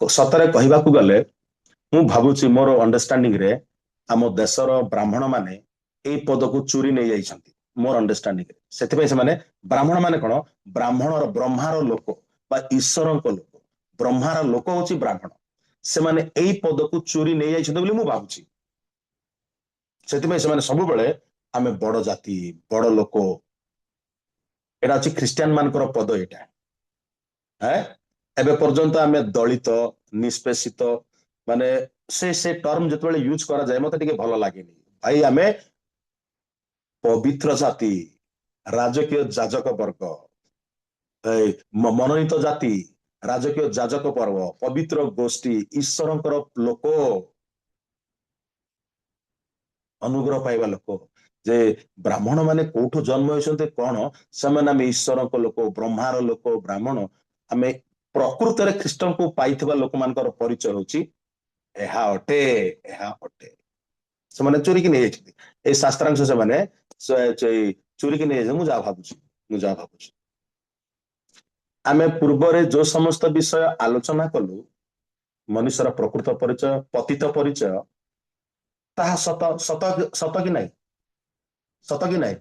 ସତରେ କହିବାକୁ ଗଲେ ମୁଁ ଭାବୁଛି, ମୋର ଅଣ୍ଡରଷ୍ଟାଣ୍ଡିଂ ରେ ଆମ ଦେଶର ବ୍ରାହ୍ମଣ ମାନେ ଏଇ ପଦକୁ ଚୋରି ନେଇଯାଇଛନ୍ତି, ମୋର ଅଣ୍ଡରଷ୍ଟାଣ୍ଡିଂ ରେ। ସେଥିପାଇଁ ସେମାନେ ବ୍ରାହ୍ମଣ ମାନେ କଣ, ବ୍ରାହ୍ମଣର ବ୍ରହ୍ମାର ଲୋକ ବା ଈଶ୍ୱରଙ୍କ ଲୋକ, ବ୍ରହ୍ମାର ଲୋକ ହଉଛି ବ୍ରାହ୍ମଣ। ସେମାନେ ଏଇ ପଦକୁ ଚୋରି ନେଇଯାଇଛନ୍ତି ବୋଲି ମୁଁ ଭାବୁଛି। ସେଥିପାଇଁ ସେମାନେ ସବୁବେଳେ ଆମେ ବଡ ଜାତି, ବଡ ଲୋକ, ଏଇଟା ହଉଛି ଖ୍ରୀଷ୍ଟିଆନ ମାନଙ୍କର ପଦ। ଏଇଟା ଏବେ ପର୍ଯ୍ୟନ୍ତ ଆମେ ଦଳିତ, ନିଷ୍ପେଷିତ, ମାନେ ସେ ଟର୍ମ ଯେତେବେଳେ ୟୁଜ କରାଯାଏ ମତେ ଟିକେ ଭଲ ଲାଗେନି। ଭାଇ ଆମେ ପବିତ୍ର ଜାତି, ରାଜକୀୟ ଯାଜକ ବର୍ଗ, ମନୋନୀତ ଜାତି, ରାଜକୀୟ ଯାଜକ ପର୍ବ, ପବିତ୍ର ଗୋଷ୍ଠୀ, ଈଶ୍ୱରଙ୍କର ଲୋକ, ଅନୁଗ୍ରହ ପାଇବା ଲୋକ। ଯେ ବ୍ରାହ୍ମଣ ମାନେ କୋଉଠୁ ଜନ୍ମ ହେଇଛନ୍ତି କଣ, ସେମାନେ ଆମେ ଈଶ୍ୱରଙ୍କ ଲୋକ, ବ୍ରହ୍ମାର ଲୋକ, ବ୍ରାହ୍ମଣ। ଆମେ ପ୍ରକୃତରେ ଖ୍ରୀଷ୍ଟଙ୍କୁ ପାଇଥିବା ଲୋକମାନଙ୍କର ପରିଚୟ ହଉଛି ଏହା ଅଟେ, ଏହା ଅଟେ। ସେମାନେ ଚୋରିକି ନେଇଯାଇଛନ୍ତି ଏଇ ଶାସ୍ତ୍ରାଂଶ, ସେମାନେ ଚୋରିକି ନେଇଯାଇଛନ୍ତି। ମୁଁ ଯାହା ଭାବୁଛି ଆମେ ପୂର୍ବରେ ଯୋଉ ସମସ୍ତ ବିଷୟ ଆଲୋଚନା କଲୁ, ମନୁଷ୍ୟର ପ୍ରକୃତ ପରିଚୟ, ପତିତ ପରିଚୟ, ତାହା ସତ କି ନାହିଁ? ସତ କି ନାହିଁ?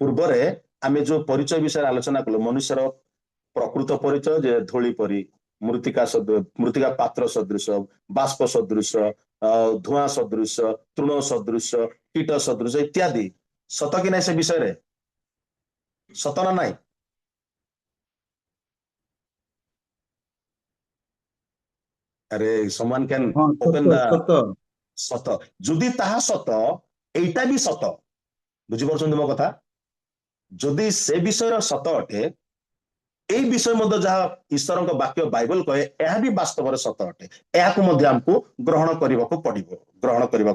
ପୂର୍ବରେ ଆମେ ଯୋଉ ପରିଚୟ ବିଷୟରେ ଆଲୋଚନା କଲୁ, ମନୁଷ୍ୟର ପ୍ରକୃତ ପରିଚୟ ଯେ ଧୂଳି ପରି, ମୃତ୍ତିକା ପାତ୍ର ସଦୃଶ, ବାଷ୍ପ ସଦୃଶ, ଧୂଆଁ ସଦୃଶ, ତୃଣ ସଦୃଶ, କୀଟ ସଦୃଶ ଇତ୍ୟାଦି। ସତ କି ନାହିଁ ସେ ବିଷୟରେ? ସତ ନା ନାହିଁ? ଆରେ someone can
ହଁ
open
ସତ
the
ସତ
ସତ। ଯଦି ତାହା ସତ, ଏଇଟା ବି ସତ। ବୁଝିପାରୁଛନ୍ତି ମୋ କଥା? ଯଦି ସେ ବିଷୟର ସତ ଅଟେ, ଏଇ ବିଷୟ ମଧ୍ୟ ଯାହା ଈଶ୍ୱରଙ୍କ ବାକ୍ୟ ବାଇବଲ କହେ, ଏହା ବି ବାସ୍ତବରେ ସତ ଅଟେ। ଏହାକୁ ମଧ୍ୟ ଆମକୁ ଗ୍ରହଣ କରିବାକୁ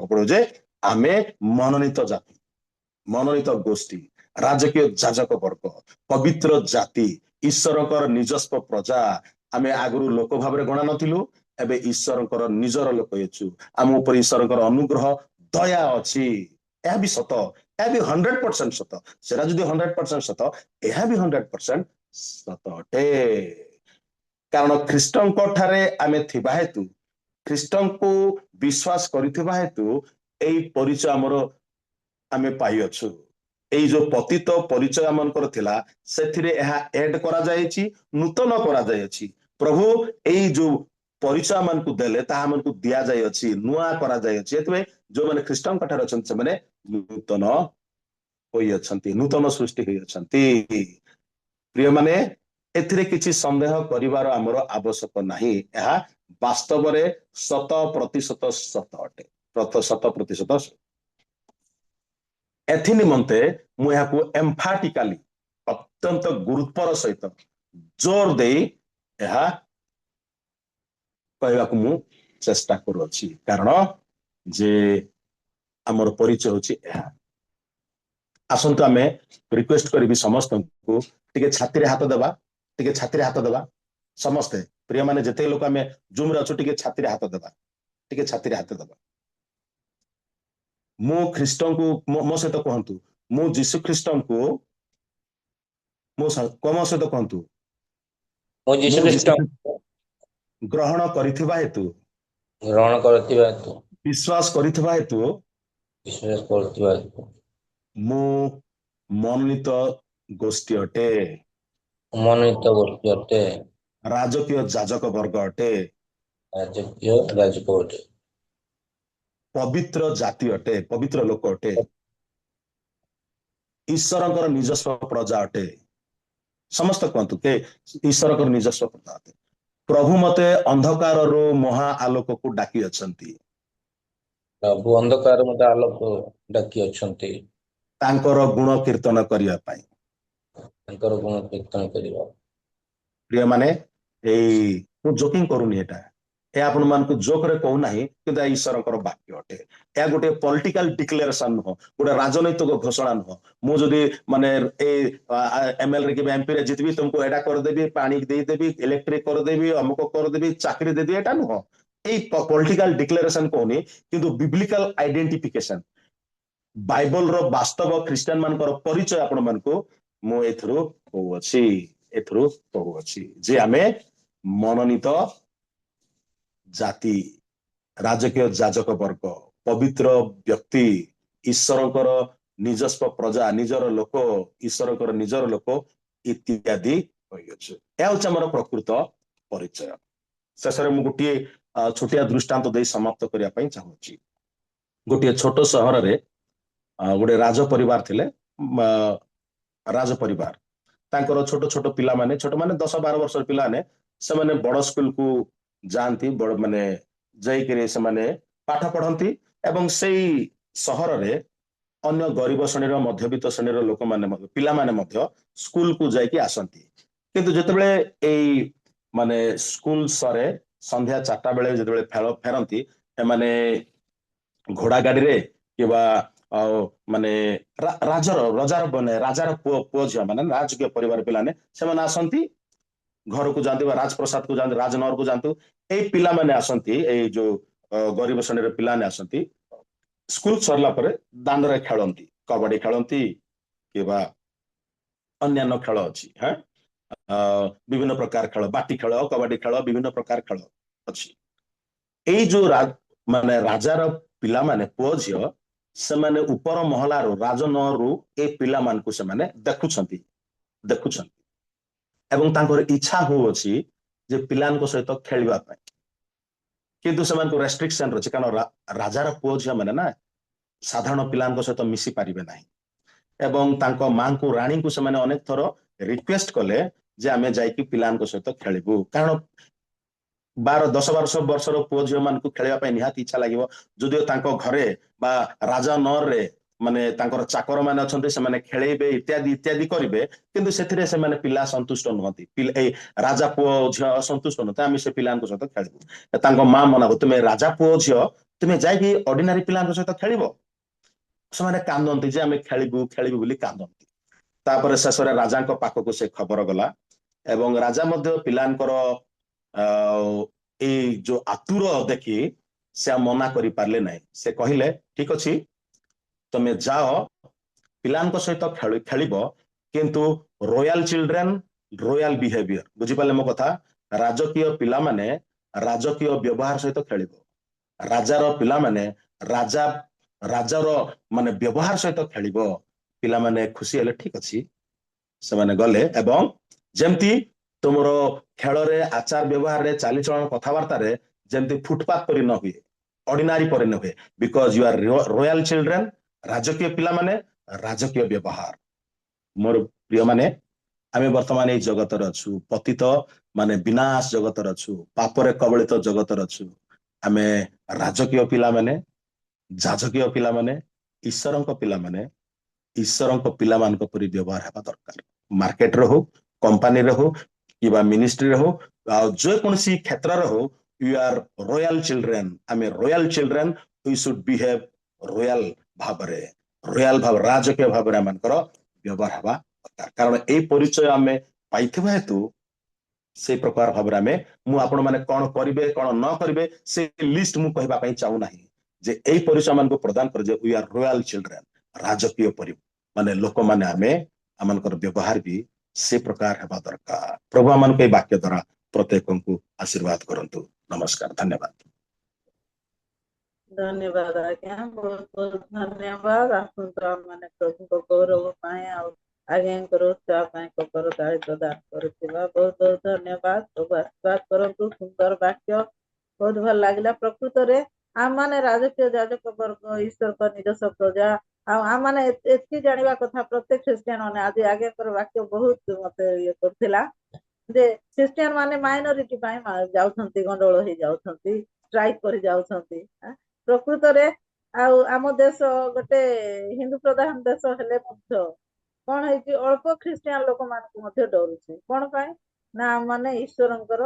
ପଡିବ ଯେ ଆମେ ମନୋନୀତ ଜାତି, ମନୋନୀତ ଗୋଷ୍ଠୀ, ରାଜକୀୟ ଯାଜକ ବର୍ଗ, ପବିତ୍ର ଜାତି, ଈଶ୍ୱରଙ୍କର ନିଜସ୍ୱ ପ୍ରଜା। ଆମେ ଆଗରୁ ଲୋକ ଭାବରେ ଗଣା ନଥିଲୁ, ଏବେ ଈଶ୍ୱରଙ୍କର ନିଜର ଲୋକ ହେଇଛୁ। ଆମ ଉପରେ ଈଶ୍ୱରଙ୍କର ଅନୁଗ୍ରହ, ଦୟା ଅଛି। ଏହା ବି ସତ, ଏହା ବି 100% ସତ। ସେଟା ଯଦି 100% ସତ, ଏହା ବି 100% ସତ ଅଟେ। କାରଣ ଖ୍ରୀଷ୍ଟଙ୍କ ଠାରେ ଆମେ ଥିବା ହେତୁ, ଖ୍ରୀଷ୍ଟଙ୍କୁ ବିଶ୍ୱାସ କରିଥିବା ହେତୁ ଏଇ ପରିଚୟ ଆମର ଆମେ ପାଇଅଛୁ। ଏଇ ଯୋଉ ପତିତ ପରିଚୟ ମାନଙ୍କର ଥିଲା, ସେଥିରେ ଏହା ଏଡ କରାଯାଇଛି, ନୂତନ କରାଯାଇଅଛି। ପ୍ରଭୁ ଏଇ ଯୋଉ ପରିଚୟ ମାନଙ୍କୁ ଦେଲେ, ତାହା ଆମକୁ ଦିଆଯାଇଅଛି, ନୂଆ କରାଯାଇଅଛି। ଏଥିପାଇଁ ଯୋଉମାନେ ଖ୍ରୀଷ୍ଟଙ୍କ ଠାରେ ଅଛନ୍ତି, ସେମାନେ ନୂତନ ହୋଇଅଛନ୍ତି, ନୂତନ ସୃଷ୍ଟି ହୋଇଅଛନ୍ତି। ପ୍ରିୟମାନେ, ଏଥିରେ କିଛି ସନ୍ଦେହ କରିବାର ଆମର ଆବଶ୍ୟକ ନାହିଁ। ଏହା ବାସ୍ତବରେ 100% ସତ ଅଟେ। ଶତ ପ୍ରତିଶତ ଏଥି ନିମନ୍ତେ ମୁଁ ଏହାକୁ ଏମ୍ଫାଟିକାଲି ଅତ୍ୟନ୍ତ ଗୁରୁତ୍ୱର ସହିତ ଜୋର ଦେଇ ଏହା କହିବାକୁ ମୁଁ ଚେଷ୍ଟା କରୁଅଛି, କାରଣ ଯେ ଆମର ପରିଚୟ ହେଉଛି ଏହା। ଆସନ୍ତୁ ଆମେ ରିକ୍ୱେଷ୍ଟ କରିବି ସମସ୍ତଙ୍କୁ ଟିକେ ଛାତିରେ ହାତ ଦେବା, ଟିକେ ଛାତିରେ ହାତ ଦେବା ସମସ୍ତେ ପ୍ରିୟମାନେ, ଯେତେ ଲୋକ ଆମେ ଜୁମରେ ଅଛୁ ଟିକେ ଛାତିରେ ହାତ ଦେବା, ଟିକେ ଛାତିରେ ହାତ ଦେବା। ମୁଁ ଖ୍ରୀଷ୍ଟଙ୍କୁ ମୋ ସହିତ କୁହନ୍ତୁ, ମୁଁ ଯୀଶୁ ଖ୍ରୀଷ୍ଟଙ୍କୁ ମୋ ସହିତ କୁହନ୍ତୁ,
ମୁଁ ଯୀଶୁ ଖ୍ରୀଷ୍ଟ
ଗ୍ରହଣ କରିଥିବା ହେତୁ,
ଗ୍ରହଣ କରୁଥିବା ହେତୁ,
ବିଶ୍ୱାସ କରିଥିବା ହେତୁ
ବିଶ୍ୱାସ କରୁଥିବା ହେତୁ
ମୁଁ ମନୋନୀତ ଗୋଷ୍ଠୀ ଅଟେ,
ମନୋନୀତ ଗୋଷ୍ଠୀ ଅଟେ,
ରାଜକୀୟ ଯାଜକ ବର୍ଗ ଅଟେ,
ରାଜକୀୟ ଯାଜକ ଅଟେ,
ପବିତ୍ର ଜାତି ଅଟେ, ପବିତ୍ର ଲୋକ ଅଟେ, ଈଶ୍ୱରଙ୍କର ନିଜସ୍ୱ ପ୍ରଜା ଅଟେ। ସମସ୍ତେ କୁହନ୍ତୁ କି ଈଶ୍ୱରଙ୍କର ନିଜସ୍ୱ ପ୍ରଜା ଅଟେ। ପ୍ରଭୁ ମତେ ଅନ୍ଧକାରରୁ ମହା ଆଲୋକକୁ ଡାକି ଅଛନ୍ତି,
ପ୍ରଭୁ ଅନ୍ଧକାର ମତେ ଆଲୋକ ଡାକି ଅଛନ୍ତି,
ତାଙ୍କର ଗୁଣ କୀର୍ତ୍ତନ କରିବା ପାଇଁ।
ତାଙ୍କର ଗୁଣ କୀର୍ତ୍ତନ କରିବା।
ପ୍ରିୟମାନେ, ଏଇ ମୁଁ ଜୋକିଂ କରୁନି, ଏହା ଆପଣମାନଙ୍କୁ ଜୋକରେ କହୁନାହିଁ, କିନ୍ତୁ ଏହା ଈଶ୍ୱରଙ୍କର ବାକ୍ୟ ଅଟେ। ଏହା ଗୋଟେ ପଲିଟିକାଲ ଡିକ୍ଲେରେସନ ନୁହଁ, ଗୋଟେ ରାଜନୈତିକ ଘୋଷଣା ନୁହଁ। ମୁଁ ଯଦି ମାନେ ଏଇ MLA କିମ୍ବା MP ରେ ଜିତିବି, ତୁମକୁ ଏଇଟା କରିଦେବି, ପାଣି ଦେଇଦେବି, ଇଲେକ୍ଟ୍ରିକ କରିଦେବି, ଅମୁକ କରିଦେବି, ଚାକିରି ଦେବି, ଏଇଟା ନୁହଁ। ଏଇ ପଲିଟିକାଲ ଡିକ୍ଲେରେସନ କହୁନି, କିନ୍ତୁ ବିବ୍ଲିକାଲ ଆଇଡେଣ୍ଟିଫିକେସନ, ବାଇବଲର ବାସ୍ତବ ଖ୍ରୀଷ୍ଟିଆନ ମାନଙ୍କର ପରିଚୟ ଆପଣମାନଙ୍କୁ ମୁଁ ଏଥିରୁ କହୁଅଛି ଯେ ଆମେ ମନୋନୀତ ଜାତି, ରାଜକୀୟ ଯାଜକ ବର୍ଗ, ପବିତ୍ର ବ୍ୟକ୍ତି, ଈଶ୍ୱରଙ୍କର ନିଜସ୍ୱ ପ୍ରଜା, ନିଜର ଲୋକ, ଈଶ୍ୱରଙ୍କର ନିଜର ଲୋକ ଇତ୍ୟାଦି କହିଅଛୁ। ଏହା ହେଉଛି ଆମର ପ୍ରକୃତ ପରିଚୟ। ଶେଷରେ ମୁଁ ଗୋଟିଏ ଛୋଟିଆ ଦୃଷ୍ଟାନ୍ତ ଦେଇ ସମାପ୍ତ କରିବା ପାଇଁ ଚାହୁଁଛି। ଗୋଟିଏ ଛୋଟ ସହରରେ ଗୋଟେ ରାଜ ପରିବାର ଥିଲେ। ରାଜ ପରିବାର, ତାଙ୍କର ଛୋଟ ଛୋଟ ପିଲାମାନେ, ଛୋଟ ମାନେ 10-12 ବର୍ଷର ପିଲାମାନେ, ସେମାନେ ବଡ ସ୍କୁଲକୁ ଯାଆନ୍ତି, ବଡ ମାନେ ଯାଇକିରି ସେମାନେ ପାଠ ପଢନ୍ତି ଏବଂ ସେଇ ସହରରେ ଅନ୍ୟ ଗରିବ ଶ୍ରେଣୀର, ମଧ୍ୟବିତ୍ତ ଶ୍ରେଣୀର ଲୋକମାନେ ମଧ୍ୟ, ପିଲାମାନେ ମଧ୍ୟ ସ୍କୁଲକୁ ଯାଇକି ଆସନ୍ତି। କିନ୍ତୁ ଯେତେବେଳେ ଏଇ ମାନେ ସ୍କୁଲ ସରେ, ସନ୍ଧ୍ୟା 4ଟା ବେଳେ ଯେତେବେଳେ ଫେରନ୍ତି, ଏମାନେ ଘୋଡା ଗାଡିରେ କିମ୍ବା ମାନେ ରାଜାର ପୁଅ ଝିଅ ମାନେ, ରାଜକୀୟ ପରିବାର ପିଲାମାନେ ସେମାନେ ଆସନ୍ତି, ଘରକୁ ଯାଆନ୍ତି ବା ରାଜପ୍ରସାଦକୁ ଯାଆନ୍ତି, ରାଜନଗରକୁ ଯାଆନ୍ତୁ। ଏଇ ପିଲାମାନେ ଆସନ୍ତି, ଏଇ ଯୋଉ ଗରିବ ଶ୍ରେଣୀର ପିଲାମାନେ ଆସନ୍ତି, ସ୍କୁଲ ସରିଲା ପରେ ଦାଣ୍ଡରେ ଖେଳନ୍ତି, କବାଡି ଖେଳନ୍ତି କିମ୍ବା ଅନ୍ୟାନ୍ୟ ଖେଳ ଅଛି, ବିଭିନ୍ନ ପ୍ରକାର ଖେଳ, ବାଟି ଖେଳ, କବାଡି ଖେଳ, ବିଭିନ୍ନ ପ୍ରକାର ଖେଳ ଅଛି। ଏଇ ଯୋଉ ମାନେ ରାଜାର ପିଲାମାନେ, ପୁଅ ଝିଅ, ସେମାନେ ଉପର ମହଲାରୁ, ରାଜନଗରରୁ ଏ ପିଲାମାନଙ୍କୁ ସେମାନେ ଦେଖୁଛନ୍ତି ଏବଂ ତାଙ୍କର ଇଚ୍ଛା ହଉଅଛି ଯେ ପିଲାଙ୍କ ସହିତ ଖେଳିବା ପାଇଁ, କିନ୍ତୁ ସେମାନଙ୍କୁ ରେଷ୍ଟ୍ରିକ୍ସନ ଅଛି, କାରଣ ରାଜାର ପୁଅ ଝିଅ ମାନେ ନା ସାଧାରଣ ପିଲାଙ୍କ ସହିତ ମିଶି ପାରିବେ ନାହିଁ। ଏବଂ ତାଙ୍କ ମାଙ୍କୁ, ରାଣୀଙ୍କୁ ସେମାନେ ଅନେକ ଥର ରିକ୍ୱେଷ୍ଟ କଲେ ଯେ ଆମେ ଯାଇକି ପିଲାଙ୍କ ସହିତ ଖେଳିବୁ, କାରଣ 10-12 ବର୍ଷର ପୁଅ ଝିଅ ମାନଙ୍କୁ ଖେଳିବା ପାଇଁ ନିହାତି ଇଚ୍ଛା ଲାଗିବ। ଯଦିଓ ତାଙ୍କ ଘରେ ବା ରାଜନଗରରେ ମାନେ ତାଙ୍କର ଚାକର ମାନେ ଅଛନ୍ତି, ସେମାନେ ଖେଳେଇବେ, ଇତ୍ୟାଦି ଇତ୍ୟାଦି କରିବେ, କିନ୍ତୁ ସେଥିରେ ସେମାନେ ପିଲା ସନ୍ତୁଷ୍ଟ ନୁହନ୍ତି। ଏଇ ରାଜା ପୁଅ ଝିଅ ସନ୍ତୁଷ୍ଟ ନୁହନ୍ତି, ଆମେ ସେ ପିଲାଙ୍କ ସହିତ ଖେଳିବୁ। ତାଙ୍କ ମା ମନା କରୁ, ତୁମେ ରାଜା ପୁଅ ଝିଅ, ତୁମେ ଯାଇକି ଅର୍ଡିନାରୀ ପିଲାଙ୍କ ସହିତ ଖେଳିବ? ସେମାନେ କାନ୍ଦନ୍ତି ଯେ ଆମେ ଖେଳିବୁ ବୋଲି କାନ୍ଦନ୍ତି। ତାପରେ ଶେଷରେ ରାଜାଙ୍କ ପାଖକୁ ସେ ଖବର ଗଲା ଏବଂ ରାଜା ମଧ୍ୟ ପିଲାଙ୍କର ଏଇ ଯୋଉ ଆତୁର ଦେଖି ସେ ମନା କରିପାରିଲେ ନାହିଁ। ସେ କହିଲେ, ଠିକ ଅଛି, ତମେ ଯାଅ, ପିଲାଙ୍କ ସହିତ ଖେଳିବ, କିନ୍ତୁ ରୟାଲ ଚିଲଡ୍ରେନ ରୟାଲ ବିହେଭିୟର, ବୁଝିପାରିଲେ ମୋ କଥା? ରାଜକୀୟ ପିଲାମାନେ ରାଜକୀୟ ବ୍ୟବହାର ସହିତ ଖେଳିବ, ରାଜାର ପିଲାମାନେ ରାଜାର ମାନେ ବ୍ୟବହାର ସହିତ ଖେଳିବ। ପିଲାମାନେ ଖୁସି ହେଲେ, ଠିକ ଅଛି। ସେମାନେ ଗଲେ ଏବଂ ଯେମିତି ତୁମର ଖେଳରେ, ଆଚାର ବ୍ୟବହାରରେ, ଚାଲିଚଳନ, କଥାବାର୍ତ୍ତାରେ ଯେମିତି ଫୁଟପାଥ ପରି ନ ହୁଏ, ଅର୍ଡିନାରୀ ପରି ନ ହୁଏ, because you are royal children, ରାଜକୀୟ ପିଲାମାନେ, ରାଜକୀୟ ବ୍ୟବହାର। ମୋର ପ୍ରିୟମାନେ, ଆମେ ବର୍ତ୍ତମାନ ଏଇ ଜଗତରେ ଅଛୁ, ପତିତ ମାନେ ବିନାଶ ଜଗତରେ ଅଛୁ, ପାପରେ କବଳିତ ଜଗତରେ ଅଛୁ। ଆମେ ରାଜକୀୟ ପିଲାମାନେ, ଯାଜକୀୟ ପିଲାମାନେ ଈଶ୍ୱରଙ୍କ ପିଲାମାନେ ଈଶ୍ୱରଙ୍କ ପିଲାମାନଙ୍କ ପରି ବ୍ୟବହାର ହେବା ଦରକାର। ମାର୍କେଟରେ ହଉ, କମ୍ପାନୀରେ ହଉ, କିମ୍ବା ମିନିଷ୍ଟ୍ରିରେ ହଉ, ଆଉ ଯେକୌଣସି କ୍ଷେତ୍ରରେ ହଉ, ୟୁ ଆର୍ ରୟାଲ ଚିଲଡ୍ରେନ୍। ଆମେ royal children, we should behave royal ଭାବରେ, ରାଜକୀୟ ଭାବରେ ଆମମାନଙ୍କର ବ୍ୟବହାର ହେବା ଦରକାର। କାରଣ ଏଇ ପରିଚୟ ଆମେ ପାଇଥିବା ହେତୁ ସେଇ ପ୍ରକାର ଭାବରେ ମୁଁ ଆପଣମାନେ କଣ କରିବେ କଣ ନ କରିବେ ସେ ଲିଷ୍ଟ ମୁଁ କହିବା ପାଇଁ ଚାହୁଁନାହିଁ, ଯେ ଏଇ ପରିଚୟ ମାନଙ୍କୁ ପ୍ରଦାନ କରେ ଯେ ୱି ଆର୍ ରୟାଲ ଚିଲଡ୍ରେନ୍, ରାଜକୀୟ ମାନେ ଲୋକମାନେ ଆମମାନଙ୍କର ବ୍ୟବହାର ବି ସେ ପ୍ରକାର ହେବା ଦରକାର। ପ୍ରଭୁ ଆମମାନଙ୍କୁ ଏଇ ବାକ୍ୟ ଦ୍ୱାରା ପ୍ରତ୍ୟେକଙ୍କୁ ଆଶୀର୍ବାଦ କରନ୍ତୁ। ନମସ୍କାର, ଧନ୍ୟବାଦ।
ଧନ୍ୟବାଦ ଆଜ୍ଞା, ବହୁତ ବହୁତ ଧନ୍ୟବାଦ। ଆସନ୍ତୁ ଆମମାନେ ପ୍ରଭୁଙ୍କ ଗୌରବ ପାଇଁ ଆଉ ଆଜ୍ଞାଙ୍କର ଉତ୍ସାହ ପାଇଁ କବର ତାଳି ପ୍ରଦାନ କରୁଥିବା ବହୁତ ବହୁତ ଧନ୍ୟବାଦ। ପ୍ରଭୁ ଆଶୀର୍ବାଦ କରନ୍ତୁ। ସୁନ୍ଦର ବାକ୍ୟ, ବହୁତ ଭଲ ଲାଗିଲା। ପ୍ରକୃତରେ ଆମମାନେ ରାଜକୀୟ ଯାଜକ ବର୍ଗ, ଈଶ୍ୱରଙ୍କ ନିଜସ୍ୱ ପ୍ରଜା। ଆଉ ଆମମାନେ ଏତିକି ଜାଣିବା କଥା, ପ୍ରତ୍ୟେକ ଖ୍ରୀଷ୍ଟିଆନ ମାନେ ଆଜି ଆଜ୍ଞାଙ୍କର ବାକ୍ୟ ବହୁତ ମତେ ଇଏ କରୁଥିଲା ଯେ ଖ୍ରୀଷ୍ଟିଆନ ମାନେ ମାଇନରିଟି ପାଇଁ ଯାଉଛନ୍ତି, ଗଣ୍ଡଗୋଳ ହେଇଯାଉଛନ୍ତି, ଷ୍ଟ୍ରାଇକ୍ କରି ଯାଉଛନ୍ତି। ପ୍ରକୃତରେ ଆଉ ଆମ ଦେଶ ଗୋଟେ ହିନ୍ଦୁ ପ୍ରଧାନ ଦେଶ ହେଲେ ମଧ୍ୟ କଣ ହେଇଛି, ଅଳ୍ପ ଖ୍ରୀଷ୍ଟିଆନ ଲୋକମାନଙ୍କୁ ମଧ୍ୟ ଡରୁଛି। କଣ ପାଇଁ ନା, ଆମମାନେ ଈଶ୍ୱରଙ୍କର